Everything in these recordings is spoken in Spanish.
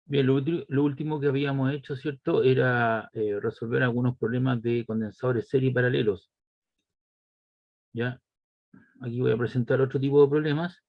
Bien, lo último que habíamos hecho, ¿cierto? Era resolver algunos problemas de condensadores serie paralelos. ¿Ya? Aquí voy a presentar otro tipo de problemas.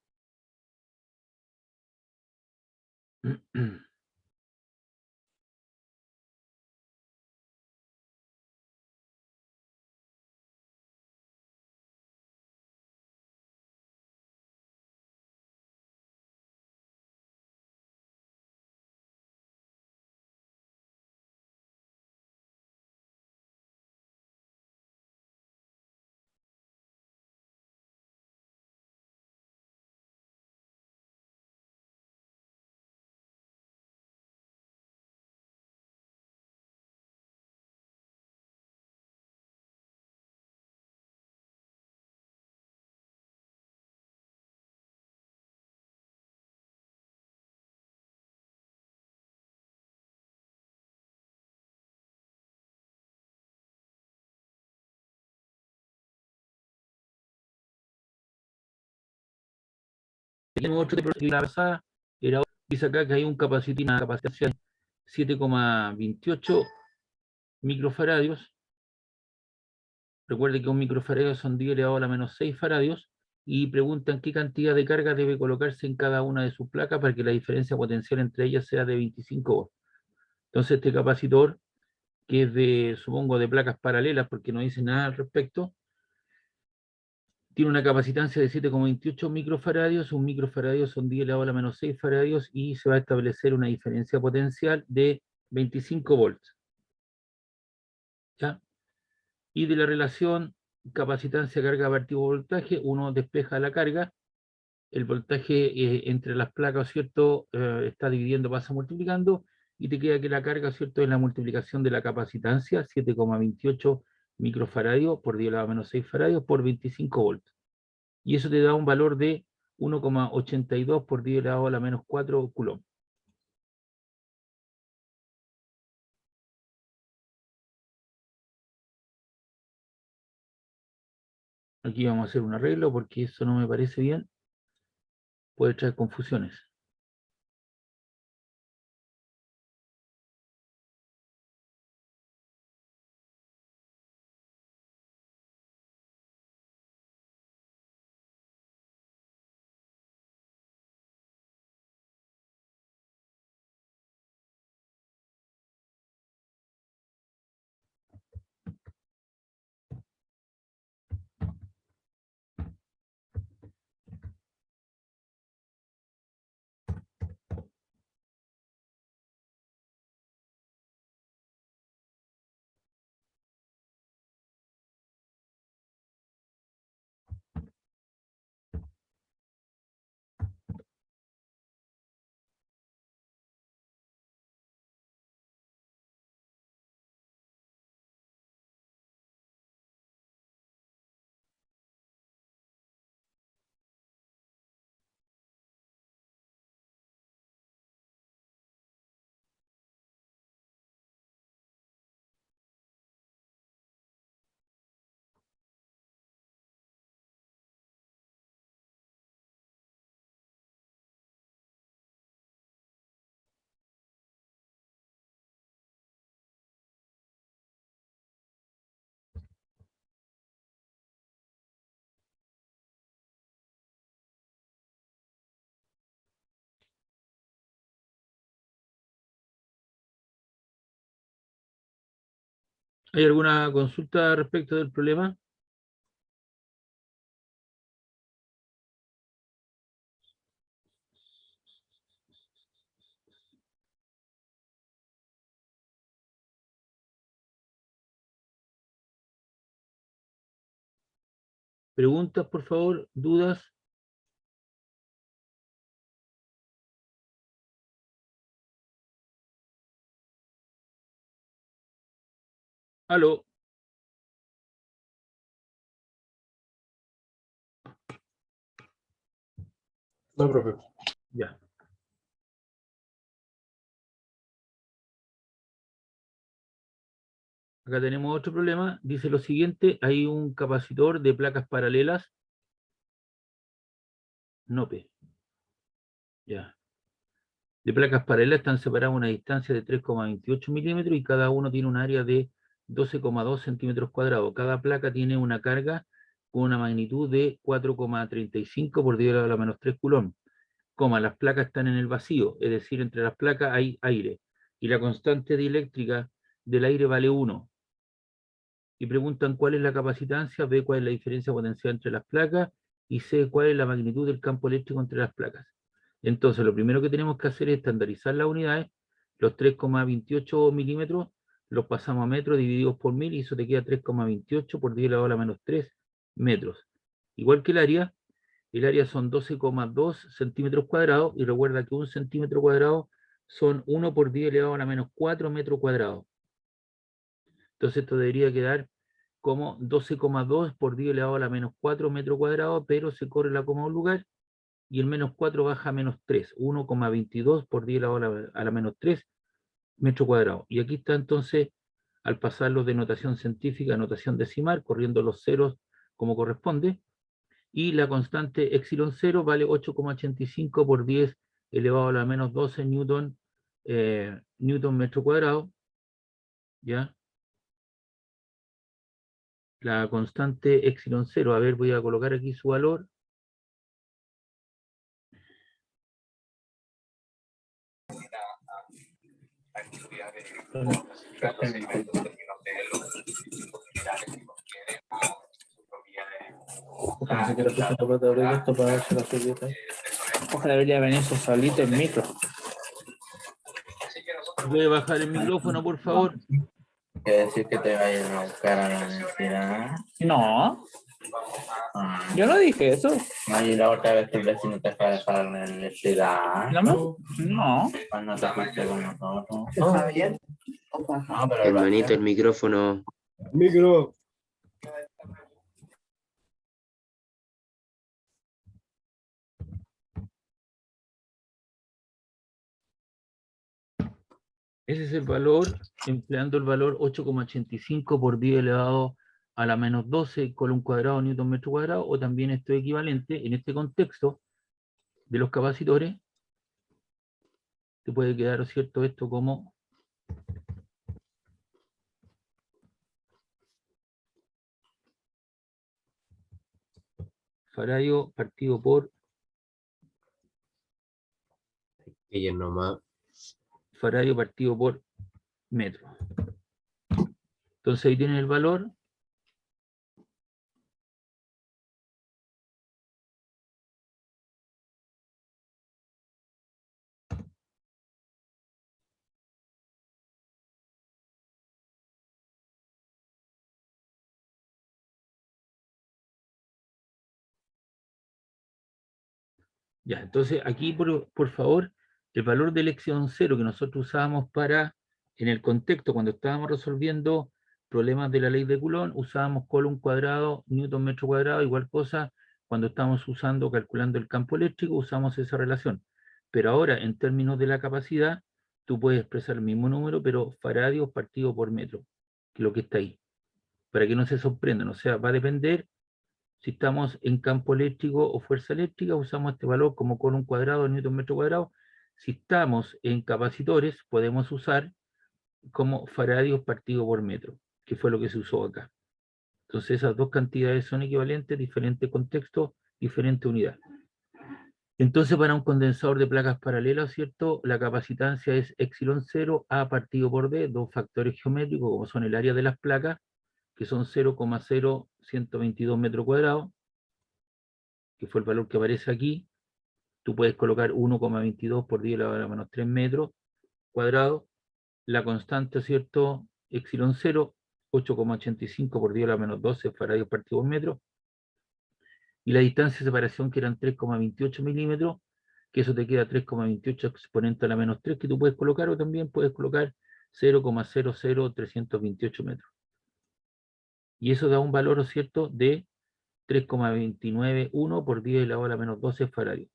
Tenemos otro tipo de la pasada, era, dice acá que hay un una capacidad de 7,28 microfaradios. Recuerde que un microfaradio son 10 elevado a la menos 6 faradios y preguntan qué cantidad de carga debe colocarse en cada una de sus placas para que la diferencia potencial entre ellas sea de 25 volts. Entonces este capacitor, que es de, supongo, de placas paralelas, porque no dice nada al respecto, tiene una capacitancia de 7,28 microfaradios. Un microfaradio son 10 elevado a la menos 6 faradios y se va a establecer una diferencia potencial de 25 volts. ¿Ya? Y de la relación capacitancia carga vertido voltaje, uno despeja la carga, el voltaje entre las placas, ¿cierto? Está dividiendo, pasa multiplicando, y te queda que la carga, ¿cierto? Es la multiplicación de la capacitancia, 7,28 microfaradios por 10 a la menos 6 faradios por 25 volts. Y eso te da un valor de 1,82 por 10 a la menos 4 coulomb. Aquí vamos a hacer un arreglo porque eso no me parece bien, puede traer confusiones. ¿Hay alguna consulta respecto del problema? ¿Preguntas, por favor? ¿Dudas? ¿Aló? No, profe. Ya. Acá tenemos otro problema. Dice lo siguiente, hay un capacitor de placas paralelas. NOPE. Ya. de placas paralelas están separadas a una distancia de 3,28 milímetros y cada uno tiene un área de 12,2 centímetros cuadrados. Cada placa tiene una carga con una magnitud de 4,35 por 10 a la menos 3 coulomb. Las placas están en el vacío, es decir, entre las placas hay aire. Y la constante dieléctrica del aire vale 1. Y preguntan cuál es la capacitancia, B, cuál es la diferencia potencial entre las placas, y C, cuál es la magnitud del campo eléctrico entre las placas. Entonces, lo primero que tenemos que hacer es estandarizar las unidades. Los 3,28 milímetros los pasamos a metros divididos por 1000 y eso te queda 3,28 por 10 a la hora menos 3 metros. Igual que el área son 12,2 centímetros cuadrados y recuerda que un centímetro cuadrado son 1 por 10 elevado a la menos 4 metros cuadrados. Entonces esto debería quedar como 12,2 por 10 elevado a la menos 4 metros cuadrados, pero se corre la coma a un lugar y el menos 4 baja a menos 3, 1,22 por 10 elevado a la menos 3 metros cuadrados. Y aquí está entonces, al pasarlos de notación científica a notación decimal, corriendo los ceros como corresponde, y la constante epsilon 0 vale 8,85 por 10 elevado a la menos 12 newton, newton metro cuadrado, ¿ya? La constante epsilon 0, a ver, voy a colocar aquí su valor. Ojalá debería venir eso solito el micro. Voy a bajar el micrófono, por favor. Quiere decir que te vayan a buscar a la universidad. No, yo no dije eso. No, y la otra vez que el vecino te fue a dejar a la universidad. No. Cuando te fuiste con nosotros. ¿Está bien? No, pero Hermanito, el micrófono. Micro. Ese es el valor, empleando el valor 8,85 por 10 elevado a la menos 12 column cuadrado newton metro cuadrado, o también esto es equivalente en este contexto de los capacitores. Te puede quedar, ¿cierto?, esto como faradio partido por Ella nomás. faradio partido por metro. Entonces ahí tienen el valor. Ya, entonces aquí, por favor, el valor de elección 0 que nosotros usábamos para, en el contexto, cuando estábamos resolviendo problemas de la ley de Coulomb, usábamos Coulomb cuadrado, Newton metro cuadrado, igual cosa, cuando estamos calculando el campo eléctrico, usamos esa relación. Pero ahora, en términos de la capacidad, tú puedes expresar el mismo número, pero faradios partido por metro, que es lo que está ahí, para que no se sorprendan. O sea, va a depender. Si estamos en campo eléctrico o fuerza eléctrica, usamos este valor como Coulomb cuadrado, Newton metro cuadrado. Si estamos en capacitores, podemos usar como faradios partido por metro, que fue lo que se usó acá. Entonces esas dos cantidades son equivalentes, diferentes contextos, diferente unidad. Entonces para un condensador de placas paralelas, ¿cierto? La capacitancia es epsilon 0 A partido por D, dos factores geométricos como son el área de las placas, que son 0,0122 metros cuadrados, que fue el valor que aparece aquí. Tú puedes colocar 1,22 por 10 a la menos 3 metros cuadrados. La constante, ¿cierto? Epsilon 0, 8,85 por 10 a la menos 12 faradios partido por metro. Y la distancia de separación, que eran 3,28 milímetros, que eso te queda 3,28 exponente a la menos 3, que tú puedes colocar, o también puedes colocar 0,00328 metros. Y eso da un valor, ¿cierto?, de 3,291 por 10 a la menos 12 faradios.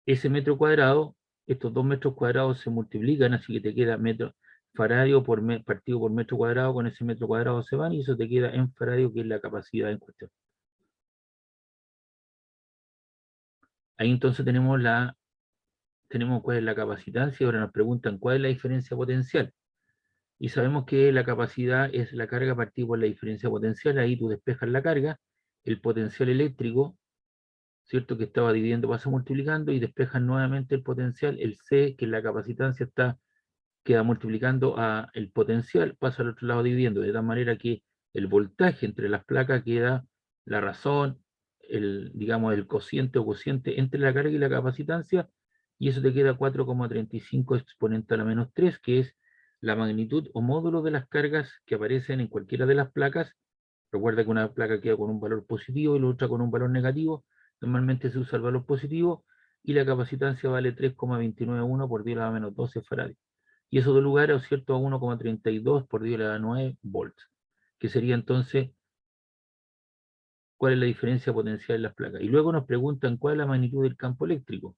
Ese metro cuadrado, estos 2 metros cuadrados se multiplican, así que te queda metro faradio partido por metro cuadrado, con ese metro cuadrado se van y eso te queda en faradio, que es la capacidad en cuestión. Ahí entonces tenemos la tenemos cuál es la capacitancia, y ahora nos preguntan cuál es la diferencia potencial. Y sabemos que la capacidad es la carga partida por la diferencia potencial, ahí tú despejas la carga, el potencial eléctrico, ¿cierto? Que estaba dividiendo pasa multiplicando, y despejas nuevamente el potencial, el C, que es la capacitancia, queda multiplicando a el potencial, pasa al otro lado dividiendo, de tal manera que el voltaje entre las placas queda la razón, digamos, el cociente o cociente entre la carga y la capacitancia, y eso te queda 4,35 exponente a la menos 3, que es la magnitud o módulo de las cargas que aparecen en cualquiera de las placas. Recuerda que una placa queda con un valor positivo y la otra con un valor negativo. Normalmente se usa el valor positivo, y la capacitancia vale 3,291 por 10 a la menos 12 farads. Y eso da lugar a, ¿cierto?, a 1,32 por 10 a la 9 volts, que sería entonces cuál es la diferencia potencial en las placas. Y luego nos preguntan cuál es la magnitud del campo eléctrico.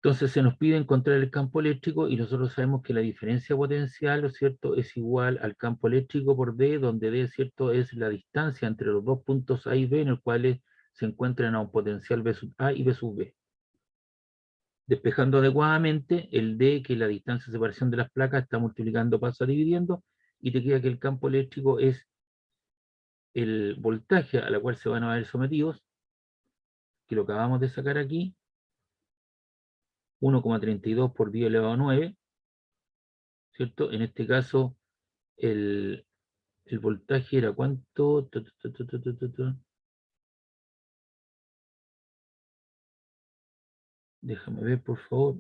Entonces se nos pide encontrar el campo eléctrico, y nosotros sabemos que la diferencia potencial, ¿cierto?, es igual al campo eléctrico por D, donde D, ¿cierto?, es la distancia entre los dos puntos A y B, en el cual se encuentran a un potencial V sub A y V sub B. Despejando adecuadamente, el D, que es la distancia de separación de las placas, está multiplicando, pasa dividiendo, y te queda que el campo eléctrico es el voltaje a la cual se van a ver sometidos, que lo acabamos de sacar aquí, 1,32 por 10 elevado a 9, ¿cierto? En este caso, el voltaje era ¿cuánto? Déjame ver, por favor.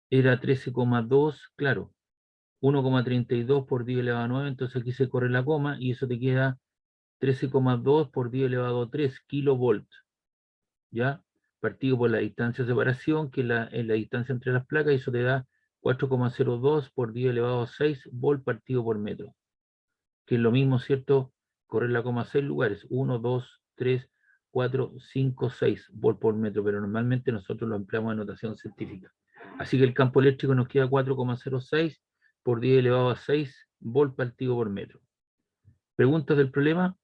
Era 13,2, claro. 1,32 por 10 elevado a 9, entonces aquí se corre la coma, y eso te queda 13,2 por 10 elevado a 3 kilovolts, ¿ya? Partido por la distancia de separación, que es la distancia entre las placas, y eso te da 4,02 por 10 elevado a 6 volt partido por metro, que es lo mismo, ¿cierto? Correr la coma 6 lugares, 1, 2, 3, 4, 5, 6 volt por metro, pero normalmente nosotros lo empleamos en notación científica. Así que el campo eléctrico nos queda 4,06 por 10 elevado a 6 volt partido por metro. ¿Preguntas del problema?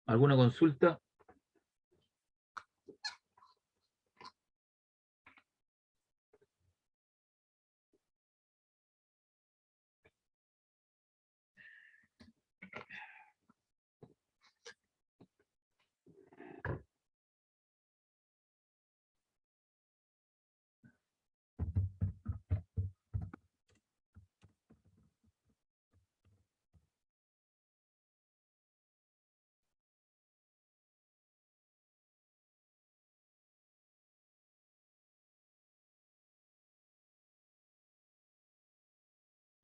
¿Alguna consulta?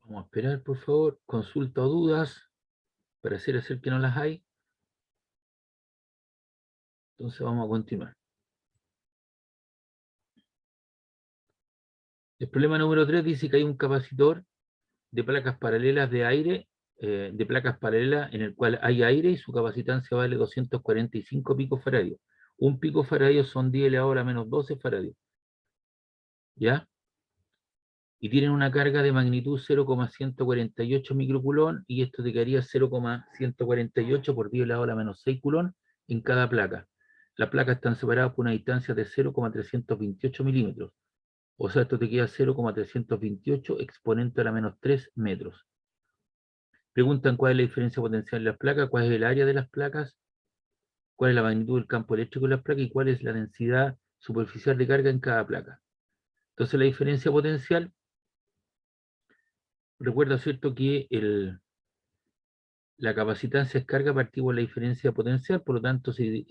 Vamos a esperar, por favor. Consulta o dudas, para hacer que no las hay. Entonces vamos a continuar. El problema número 3 dice que hay un capacitor de placas paralelas de aire, de placas paralelas en el cual hay aire, y su capacitancia vale 245 picofaradios. Un picofaradio son 10 elevado a la menos 12 faradios. ¿Ya? Y tienen una carga de magnitud 0,148 microculón, y esto te quedaría 0,148 por 10 elevado a la menos 6 culón en cada placa. Las placas están separadas por una distancia de 0,328 milímetros. O sea, esto te queda 0,328 exponente a la menos 3 metros. Preguntan cuál es la diferencia potencial de las placas, cuál es el área de las placas, cuál es la magnitud del campo eléctrico de las placas, y cuál es la densidad superficial de carga en cada placa. Entonces la diferencia potencial, recuerda, ¿cierto?, que la capacitancia es carga partida por la diferencia potencial. Por lo tanto, si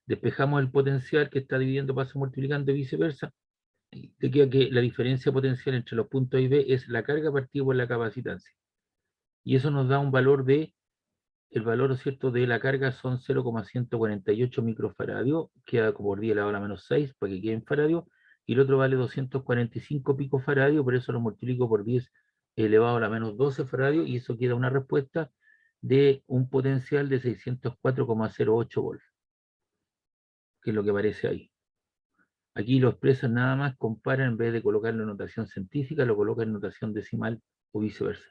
despejamos el potencial que está dividiendo, pasa multiplicando y viceversa, te queda que la diferencia potencial entre los puntos A y B es la carga partida por la capacitancia. Y eso nos da un valor el valor, ¿cierto?, de la carga son 0,148 microfaradios, queda por 10 elevado a la menos 6, para que quede en faradios, y el otro vale 245 picofaradios, por eso lo multiplico por 10 elevado a la menos 12 faradios, y eso queda una respuesta de un potencial de 604,08 volts, que es lo que aparece ahí. Aquí lo expresan nada más, comparan, en vez de colocarlo en notación científica, lo colocan en notación decimal o viceversa.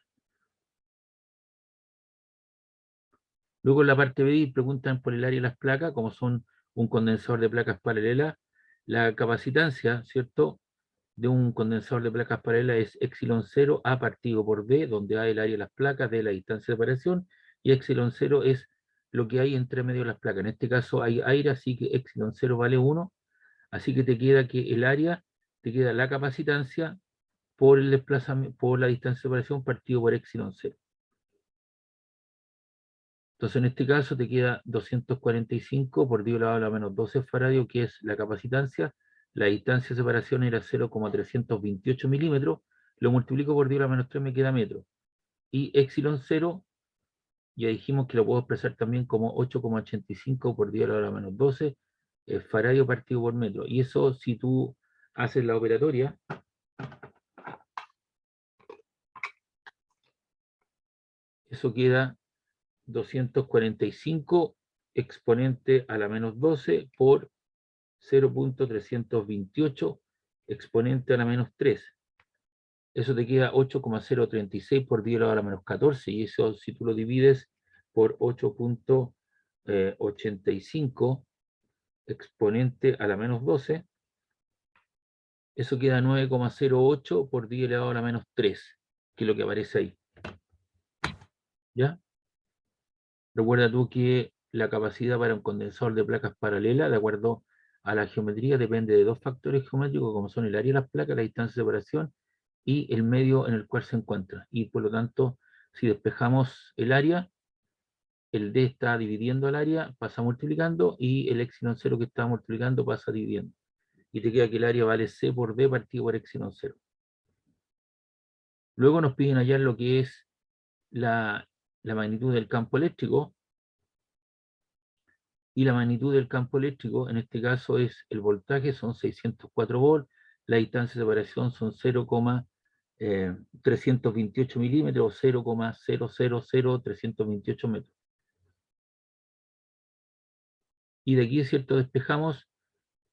Luego en la parte B preguntan por el área de las placas, como son un condensador de placas paralelas. La capacitancia, ¿cierto?, de un condensador de placas paralelas es epsilon 0 A partido por B, donde A es el área de las placas, D la distancia de separación, y epsilon 0 es lo que hay entre medio de las placas. En este caso hay aire, así que epsilon 0 vale 1, así que te queda que el área, te queda la capacitancia por el desplazamiento, por la distancia de separación partido por epsilon 0. Entonces en este caso te queda 245 por 10 elevado a la menos 12 faradio, que es la capacitancia. La distancia de separación era 0,328 milímetros, lo multiplico por 10 a la menos 3 me queda metro. Y epsilon 0, ya dijimos que lo puedo expresar también como 8,85 por 10 a la menos 12 faradio partido por metro. Y eso, si tú haces la operatoria, eso queda 245 exponente a la menos 12 por 0,328 exponente a la menos 3. Eso te queda 8,036 por 10 elevado a la menos 14, y eso si tú lo divides por 8,85 exponente a la menos 12, eso queda 9,08 por 10 elevado a la menos 3, que es lo que aparece ahí. ¿Ya? Recuerda tú que la capacidad para un condensador de placas paralelas, de acuerdo a la geometría, depende de dos factores geométricos, como son el área de las placas, la distancia de separación y el medio en el cual se encuentra. Y por lo tanto, si despejamos el área, el D está dividiendo el área, pasa multiplicando, y el epsilon 0 que está multiplicando pasa dividiendo. Y te queda que el área vale C por D partido por epsilon 0. Luego nos piden hallar lo que es la magnitud del campo eléctrico. Y la magnitud del campo eléctrico, en este caso es el voltaje, son 604 volts, la distancia de separación son 0,328 milímetros o 0,000328 metros. Y de aquí, es cierto, despejamos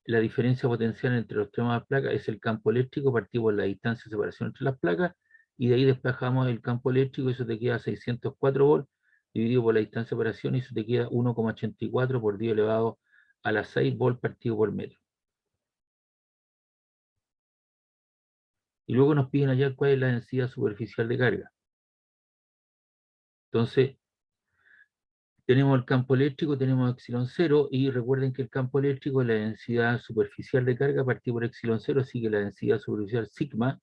la diferencia potencial entre los extremos de las placas, es el campo eléctrico, partimos la distancia de separación entre las placas, y de ahí despejamos el campo eléctrico, y eso te queda 604 volts, dividido por la distancia de separación, y eso te queda 1,84 por 10 elevado a la 6 volts partido por metro. Y luego nos piden hallar cuál es la densidad superficial de carga. Entonces, tenemos el campo eléctrico, tenemos epsilon 0, y recuerden que el campo eléctrico es la densidad superficial de carga partido por epsilon 0, así que la densidad superficial sigma,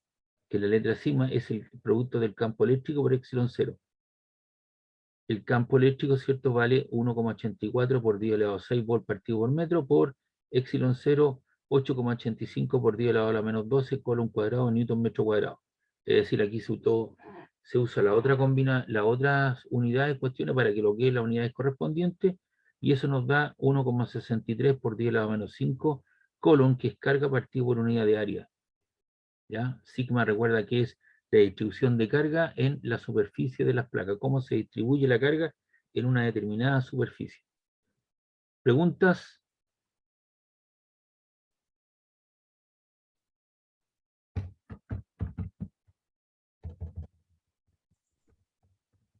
que la letra sigma es el producto del campo eléctrico por epsilon 0. El campo eléctrico, ¿cierto?, vale 1,84 por 10 elevado a 6 volts partido por metro por epsilon 0, 8,85 por 10 elevado a la menos 12 colon cuadrado newton metro cuadrado. Es decir, aquí se usa la otra las otras unidades, cuestiones, para que lo que es las unidades correspondientes, y eso nos da 1,63 por 10 elevado a menos 5 colon, que es carga partido por unidad de área. ¿Ya? Sigma, recuerda que es la distribución de carga en la superficie de las placas, cómo se distribuye la carga en una determinada superficie. ¿Preguntas?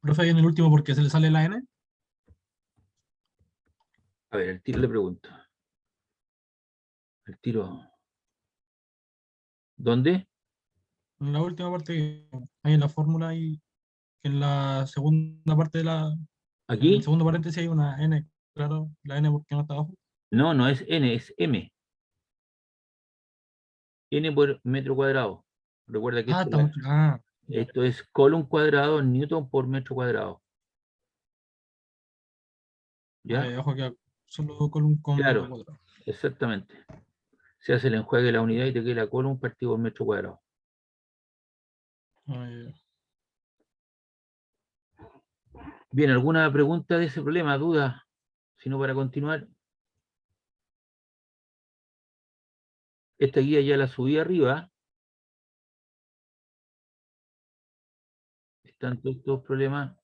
Profe, ahí en el último, ¿por qué se le sale la N? A ver, el tiro le pregunto. El tiro. ¿Dónde? En la última parte, ahí en la fórmula y en la segunda parte de en el ¿Aquí? segundo paréntesis hay una N, claro, la N porque no está abajo. No, no es N, es M. N por metro cuadrado. Recuerda que Ah, estamos. Ya. esto es colon cuadrado, newton por metro cuadrado. ¿Ya? Ojo que solo con un Claro, cuadrado. exactamente. Se hace el enjuague de la unidad y te queda colon partido por metro cuadrado. Ya. Bien, ¿alguna pregunta de ese problema, duda? Si no, para continuar. Esta guía ya la subí arriba. Están todos estos problemas,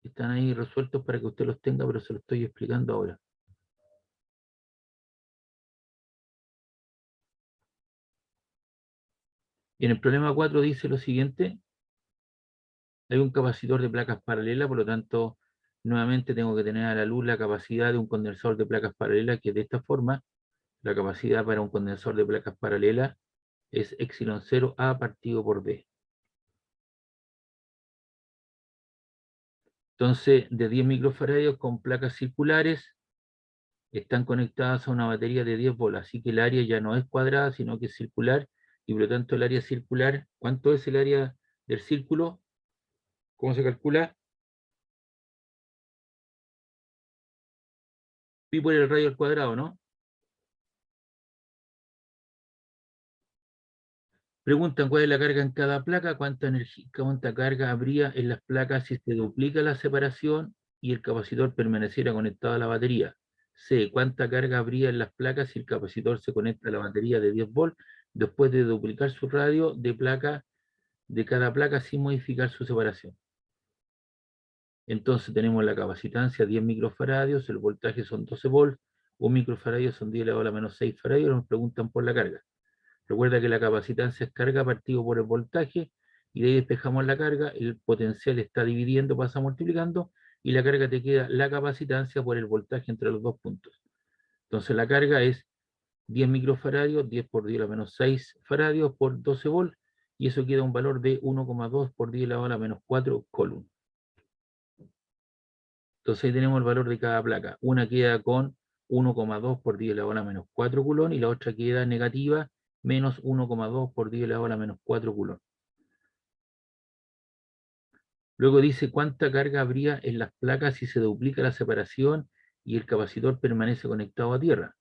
están ahí resueltos para que usted los tenga, pero se los estoy explicando ahora. Y en el problema 4 dice lo siguiente: hay un capacitor de placas paralelas, por lo tanto, Nuevamente tengo que tener a la luz la capacidad de un condensador de placas paralelas, que de esta forma, la capacidad para un condensador de placas paralelas es epsilon 0 A partido por D. Entonces, de 10 microfaradios con placas circulares, están conectadas a una batería de 10 volts, así que el área ya no es cuadrada, sino que es circular, y por lo tanto el área circular, ¿cuánto es el área del círculo? ¿Cómo se calcula? Pi por el radio al cuadrado, ¿no? Preguntan cuál es la carga en cada placa, cuánta energía, cuánta carga habría en las placas si se duplica la separación y el capacitor permaneciera conectado a la batería. C, cuánta carga habría en las placas si el capacitor se conecta a la batería de 10 volts después de duplicar su radio de cada placa sin modificar su separación. Entonces tenemos la capacitancia 10 microfaradios, el voltaje son 12 volts, 1 microfaradio son 10 elevado a la menos 6 faradios, nos preguntan por la carga. Recuerda que la capacitancia es carga partido por el voltaje, y de ahí despejamos la carga, el potencial está dividiendo, pasa multiplicando, y la carga te queda la capacitancia por el voltaje entre los dos puntos. Entonces la carga es 10 microfaradios, 10 por 10 a la menos 6 faradios por 12 volts, y eso queda un valor de 1,2 por 10 elevado a la menos 4 coulomb. Entonces ahí tenemos el valor de cada placa. Una queda con 1,2 por 10 elevado a la menos 4 coulomb, y la otra queda negativa, menos 1,2 por 10 elevado a la menos 4 coulomb. Luego dice cuánta carga habría en las placas si se duplica la separación y el capacitor permanece conectado a tierra.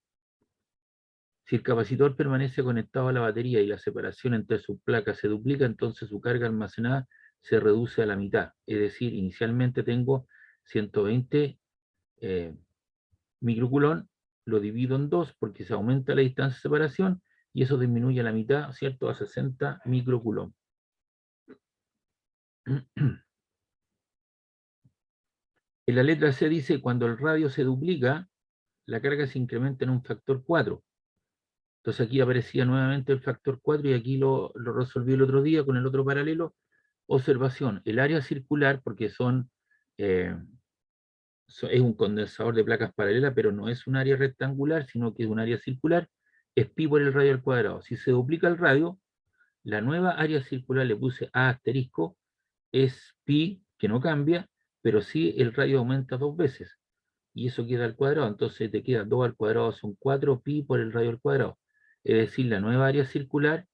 Si el capacitor permanece conectado a la batería y la separación entre sus placas se duplica, entonces su carga almacenada se reduce a la mitad. Es decir, inicialmente tengo 120 microcoulomb, lo divido en 2 porque se aumenta la distancia de separación y eso disminuye a la mitad, ¿cierto? A 60 microcoulomb. En la letra C dice, cuando el radio se duplica, la carga se incrementa en un factor 4. Entonces aquí aparecía nuevamente el factor 4 y aquí lo resolví el otro día con el otro paralelo. Observación, el área circular, porque es un condensador de placas paralelas, pero no es un área rectangular, sino que es un área circular, es pi por el radio al cuadrado. Si se duplica el radio, la nueva área circular, le puse A asterisco, es pi, que no cambia, pero sí el radio aumenta 2 veces, y eso queda al cuadrado. Entonces te queda 2 al cuadrado, son 4 pi por el radio al cuadrado. Es decir, la nueva área circular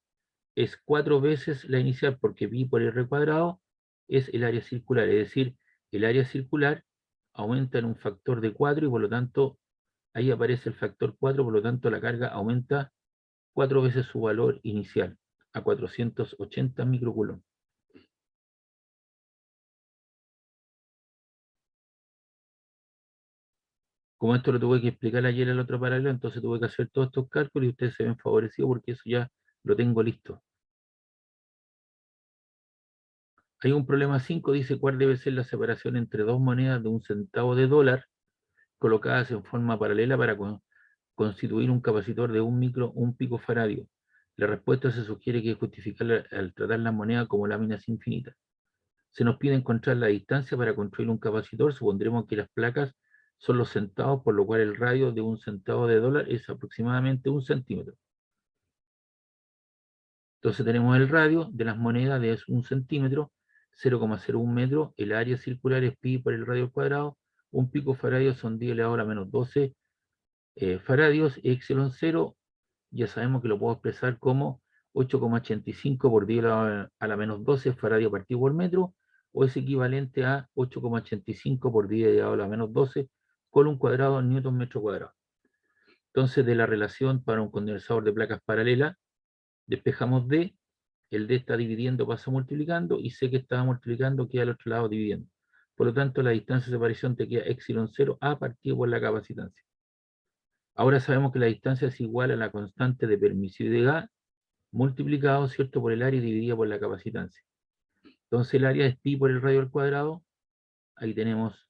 es 4 veces la inicial, porque pi por r cuadrado es el área circular. Es decir, el área circular aumenta en un factor de 4 y por lo tanto ahí aparece el factor 4, por lo tanto la carga aumenta 4 veces su valor inicial, a 480 microcoulomb. Como esto lo tuve que explicar ayer en el otro paralelo, entonces tuve que hacer todos estos cálculos y ustedes se ven favorecidos porque eso ya lo tengo listo. Hay un problema 5, dice cuál debe ser la separación entre dos monedas de 1 centavo de dólar colocadas en forma paralela para constituir un capacitor de un picofaradio. La respuesta se sugiere que es justificable al tratar las monedas como láminas infinitas. Se nos pide encontrar la distancia para construir un capacitor. Supondremos que las placas son los centavos, por lo cual el radio de 1 centavo de dólar es aproximadamente 1 centímetro. Entonces tenemos el radio de las monedas de 1 centímetro, 0,01 metro, el área circular es pi por el radio al cuadrado, un picofaradio son 10 elevado a la menos 12 faradios, epsilon 0, ya sabemos que lo puedo expresar como 8,85 por 10 elevado a la menos 12 faradio partido por metro, o es equivalente a 8,85 por 10 elevado a la menos 12 coulomb cuadrado newton metro cuadrado. Entonces, de la relación para un condensador de placas paralelas, despejamos D, el D está dividiendo, pasa multiplicando, y C que estaba multiplicando queda al otro lado dividiendo. Por lo tanto, la distancia de separación te queda epsilon 0 A partido por la capacitancia. Ahora sabemos que la distancia es igual a la constante de permisividad multiplicado, ¿cierto?, por el área dividida por la capacitancia. Entonces el área es pi por el radio al cuadrado. Ahí tenemos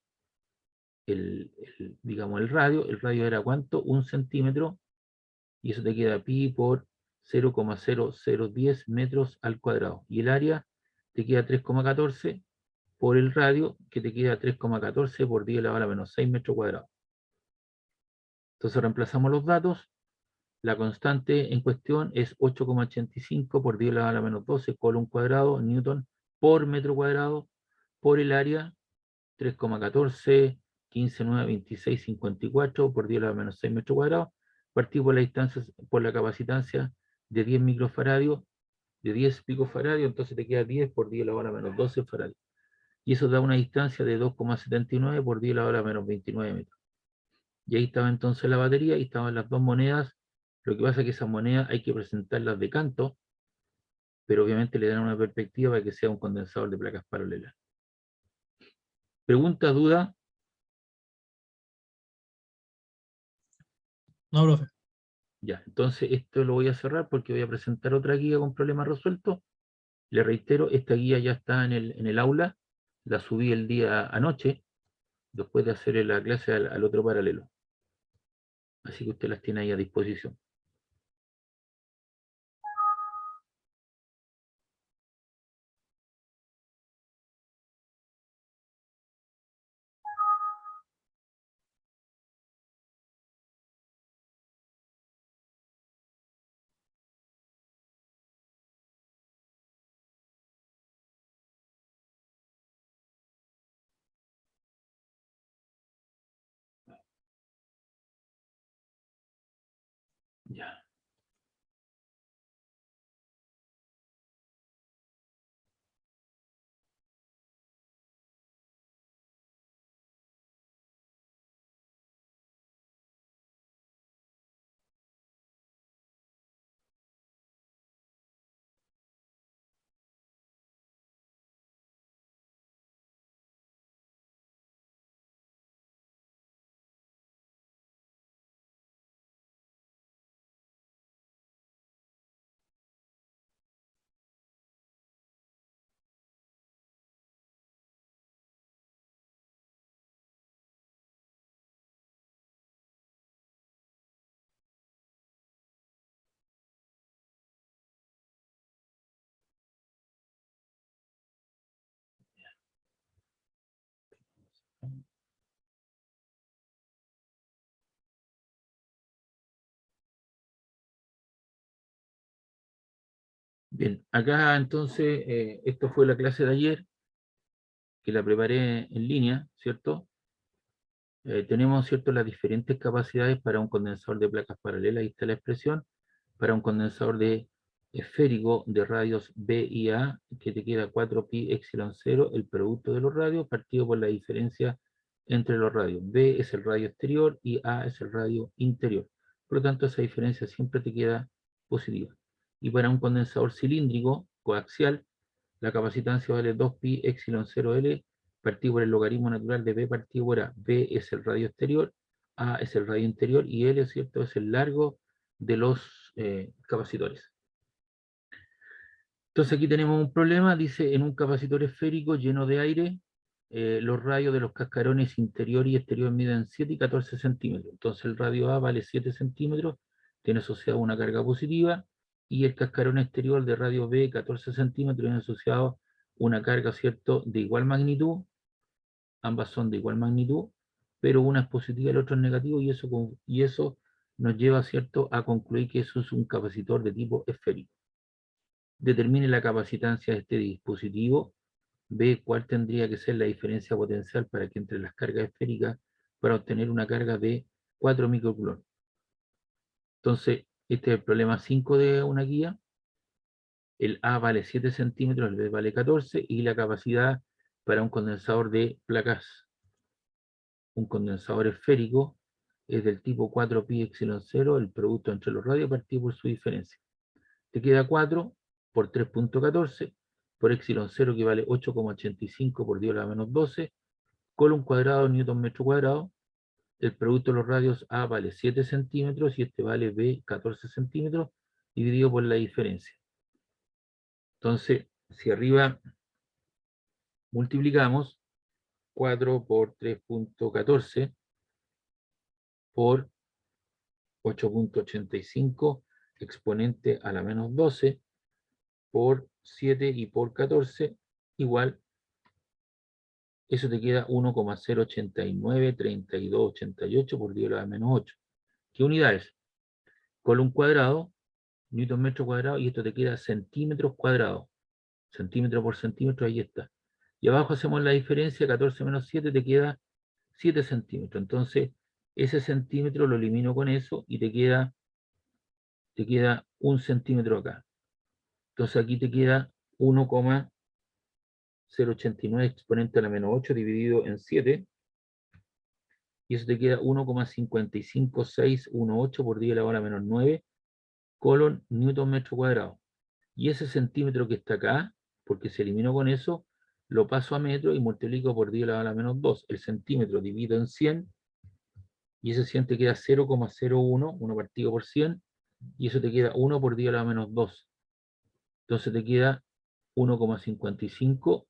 digamos el radio era ¿cuánto? 1 centímetro, y eso te queda pi por 0,0010 metros al cuadrado. Y el área te queda 3,14, por el radio, que te queda 3,14 por 10 elevado a la menos 6 metros cuadrados. Entonces reemplazamos los datos. La constante en cuestión es 8,85 por 10 elevado a la menos 12 colon cuadrado, newton por metro cuadrado, por el área 3,14, 15, 9, 26, 54 por 10 elevado a la menos 6 metros cuadrados, partido por la distancia, por la capacitancia de 10 microfaradios, de 10 picofaradios, entonces te queda 10 por 10 elevado a la menos 12 faradios. Y eso da una distancia de 2,79 por 10 elevado a la menos 29 metros. Y ahí estaba entonces la batería, y estaban las dos monedas. Lo que pasa es que esas monedas hay que presentarlas de canto, pero obviamente le dan una perspectiva para que sea un condensador de placas paralelas. ¿Preguntas, dudas? No, profe. Ya, entonces esto lo voy a cerrar porque voy a presentar otra guía con problemas resueltos. Le reitero, esta guía ya está en el aula, la subí el día anoche, después de hacer la clase al otro paralelo. Así que usted las tiene ahí a disposición. Ya. Bien, acá entonces, esto fue la clase de ayer, que la preparé en línea, ¿cierto? Tenemos, ¿cierto?, las diferentes capacidades para un condensador de placas paralelas, ahí está la expresión, para un condensador de esférico de radios B y A, que te queda 4pi epsilon 0, el producto de los radios, partido por la diferencia entre los radios. B es el radio exterior y A es el radio interior. Por lo tanto, esa diferencia siempre te queda positiva. Y para un condensador cilíndrico coaxial, la capacitancia vale 2pi epsilon 0L, partido por el logaritmo natural de B partido por A. B es el radio exterior, A es el radio interior y L, ¿cierto?, es el largo de los capacitores. Entonces aquí tenemos un problema, dice, en un capacitor esférico lleno de aire, los radios de los cascarones interior y exterior miden 7 y 14 centímetros. Entonces el radio A vale 7 centímetros, tiene asociado una carga positiva, y el cascarón exterior de radio B, 14 centímetros, tiene asociado una carga, ¿cierto?, de igual magnitud. Ambas son de igual magnitud, pero una es positiva y el otro es negativo, y eso nos lleva, ¿cierto?, a concluir que eso es un capacitor de tipo esférico. Determine la capacitancia de este dispositivo. Ve cuál tendría que ser la diferencia potencial para que entre las cargas esféricas para obtener una carga de 4 microcoulomb. Entonces, este es el problema 5 de una guía. El A vale 7 centímetros, el B vale 14, y la capacidad para un condensador de placas, un condensador esférico, es del tipo 4pi epsilon 0, el producto entre los radios partido por su diferencia. Te queda 4 por 3,14 por epsilon 0, que vale 8,85 por 10 a la menos 12, colon cuadrado, newton metro cuadrado. El producto de los radios A vale 7 centímetros y este vale B 14 centímetros, dividido por la diferencia. Entonces, si arriba multiplicamos 4 por 3,14 por 8,85 exponente a la menos 12 por 7 y por 14 igual Eso te queda 1,0893288 por 10 a la menos 8. ¿Qué unidades? Coulomb cuadrado, newton metro cuadrado, y esto te queda centímetros cuadrados. Centímetro por centímetro, ahí está. Y abajo hacemos la diferencia, 14 menos 7 te queda 7 centímetros. Entonces, ese centímetro lo elimino con eso y te queda 1 centímetro acá. Entonces aquí te queda 1,089 exponente a la menos 8 dividido en 7. Y eso te queda 1,55618 por 10 a la menos 9 colon newton metro cuadrado. Y ese centímetro que está acá, porque se eliminó con eso, lo paso a metro y multiplico por 10 a la menos 2. El centímetro divido en 100, y ese 100 te queda 0,01, 1 partido por 100, y eso te queda 1 por 10 a la menos 2. Entonces te queda 1,55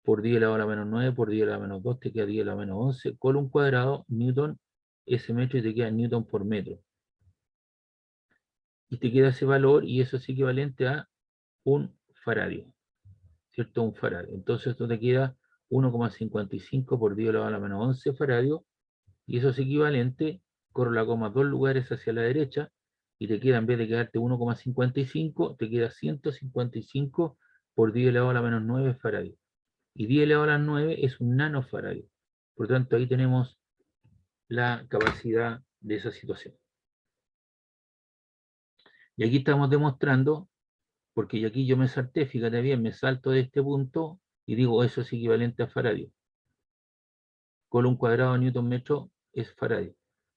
por 10 a la menos 9 por 10 a la menos 2, te queda 10 a la menos 11, colon cuadrado, newton, ese metro, y te queda newton por metro. Y te queda ese valor, y eso es equivalente a un faradio, ¿cierto? Un faradio. Entonces esto te queda 1,55 por 10 a la menos 11 faradio, y eso es equivalente, corro la coma 2 lugares hacia la derecha, y te queda, en vez de quedarte 1,55, te queda 155 por 10 elevado a la menos 9 faradio. Y 10 elevado a la 9 es un nanofaradio. Por lo tanto, ahí tenemos la capacidad de esa situación. Y aquí estamos demostrando, porque aquí yo me salté, fíjate bien, me salto de este punto y digo, eso es equivalente a faradio. Coulomb cuadrado newton metro es faradio.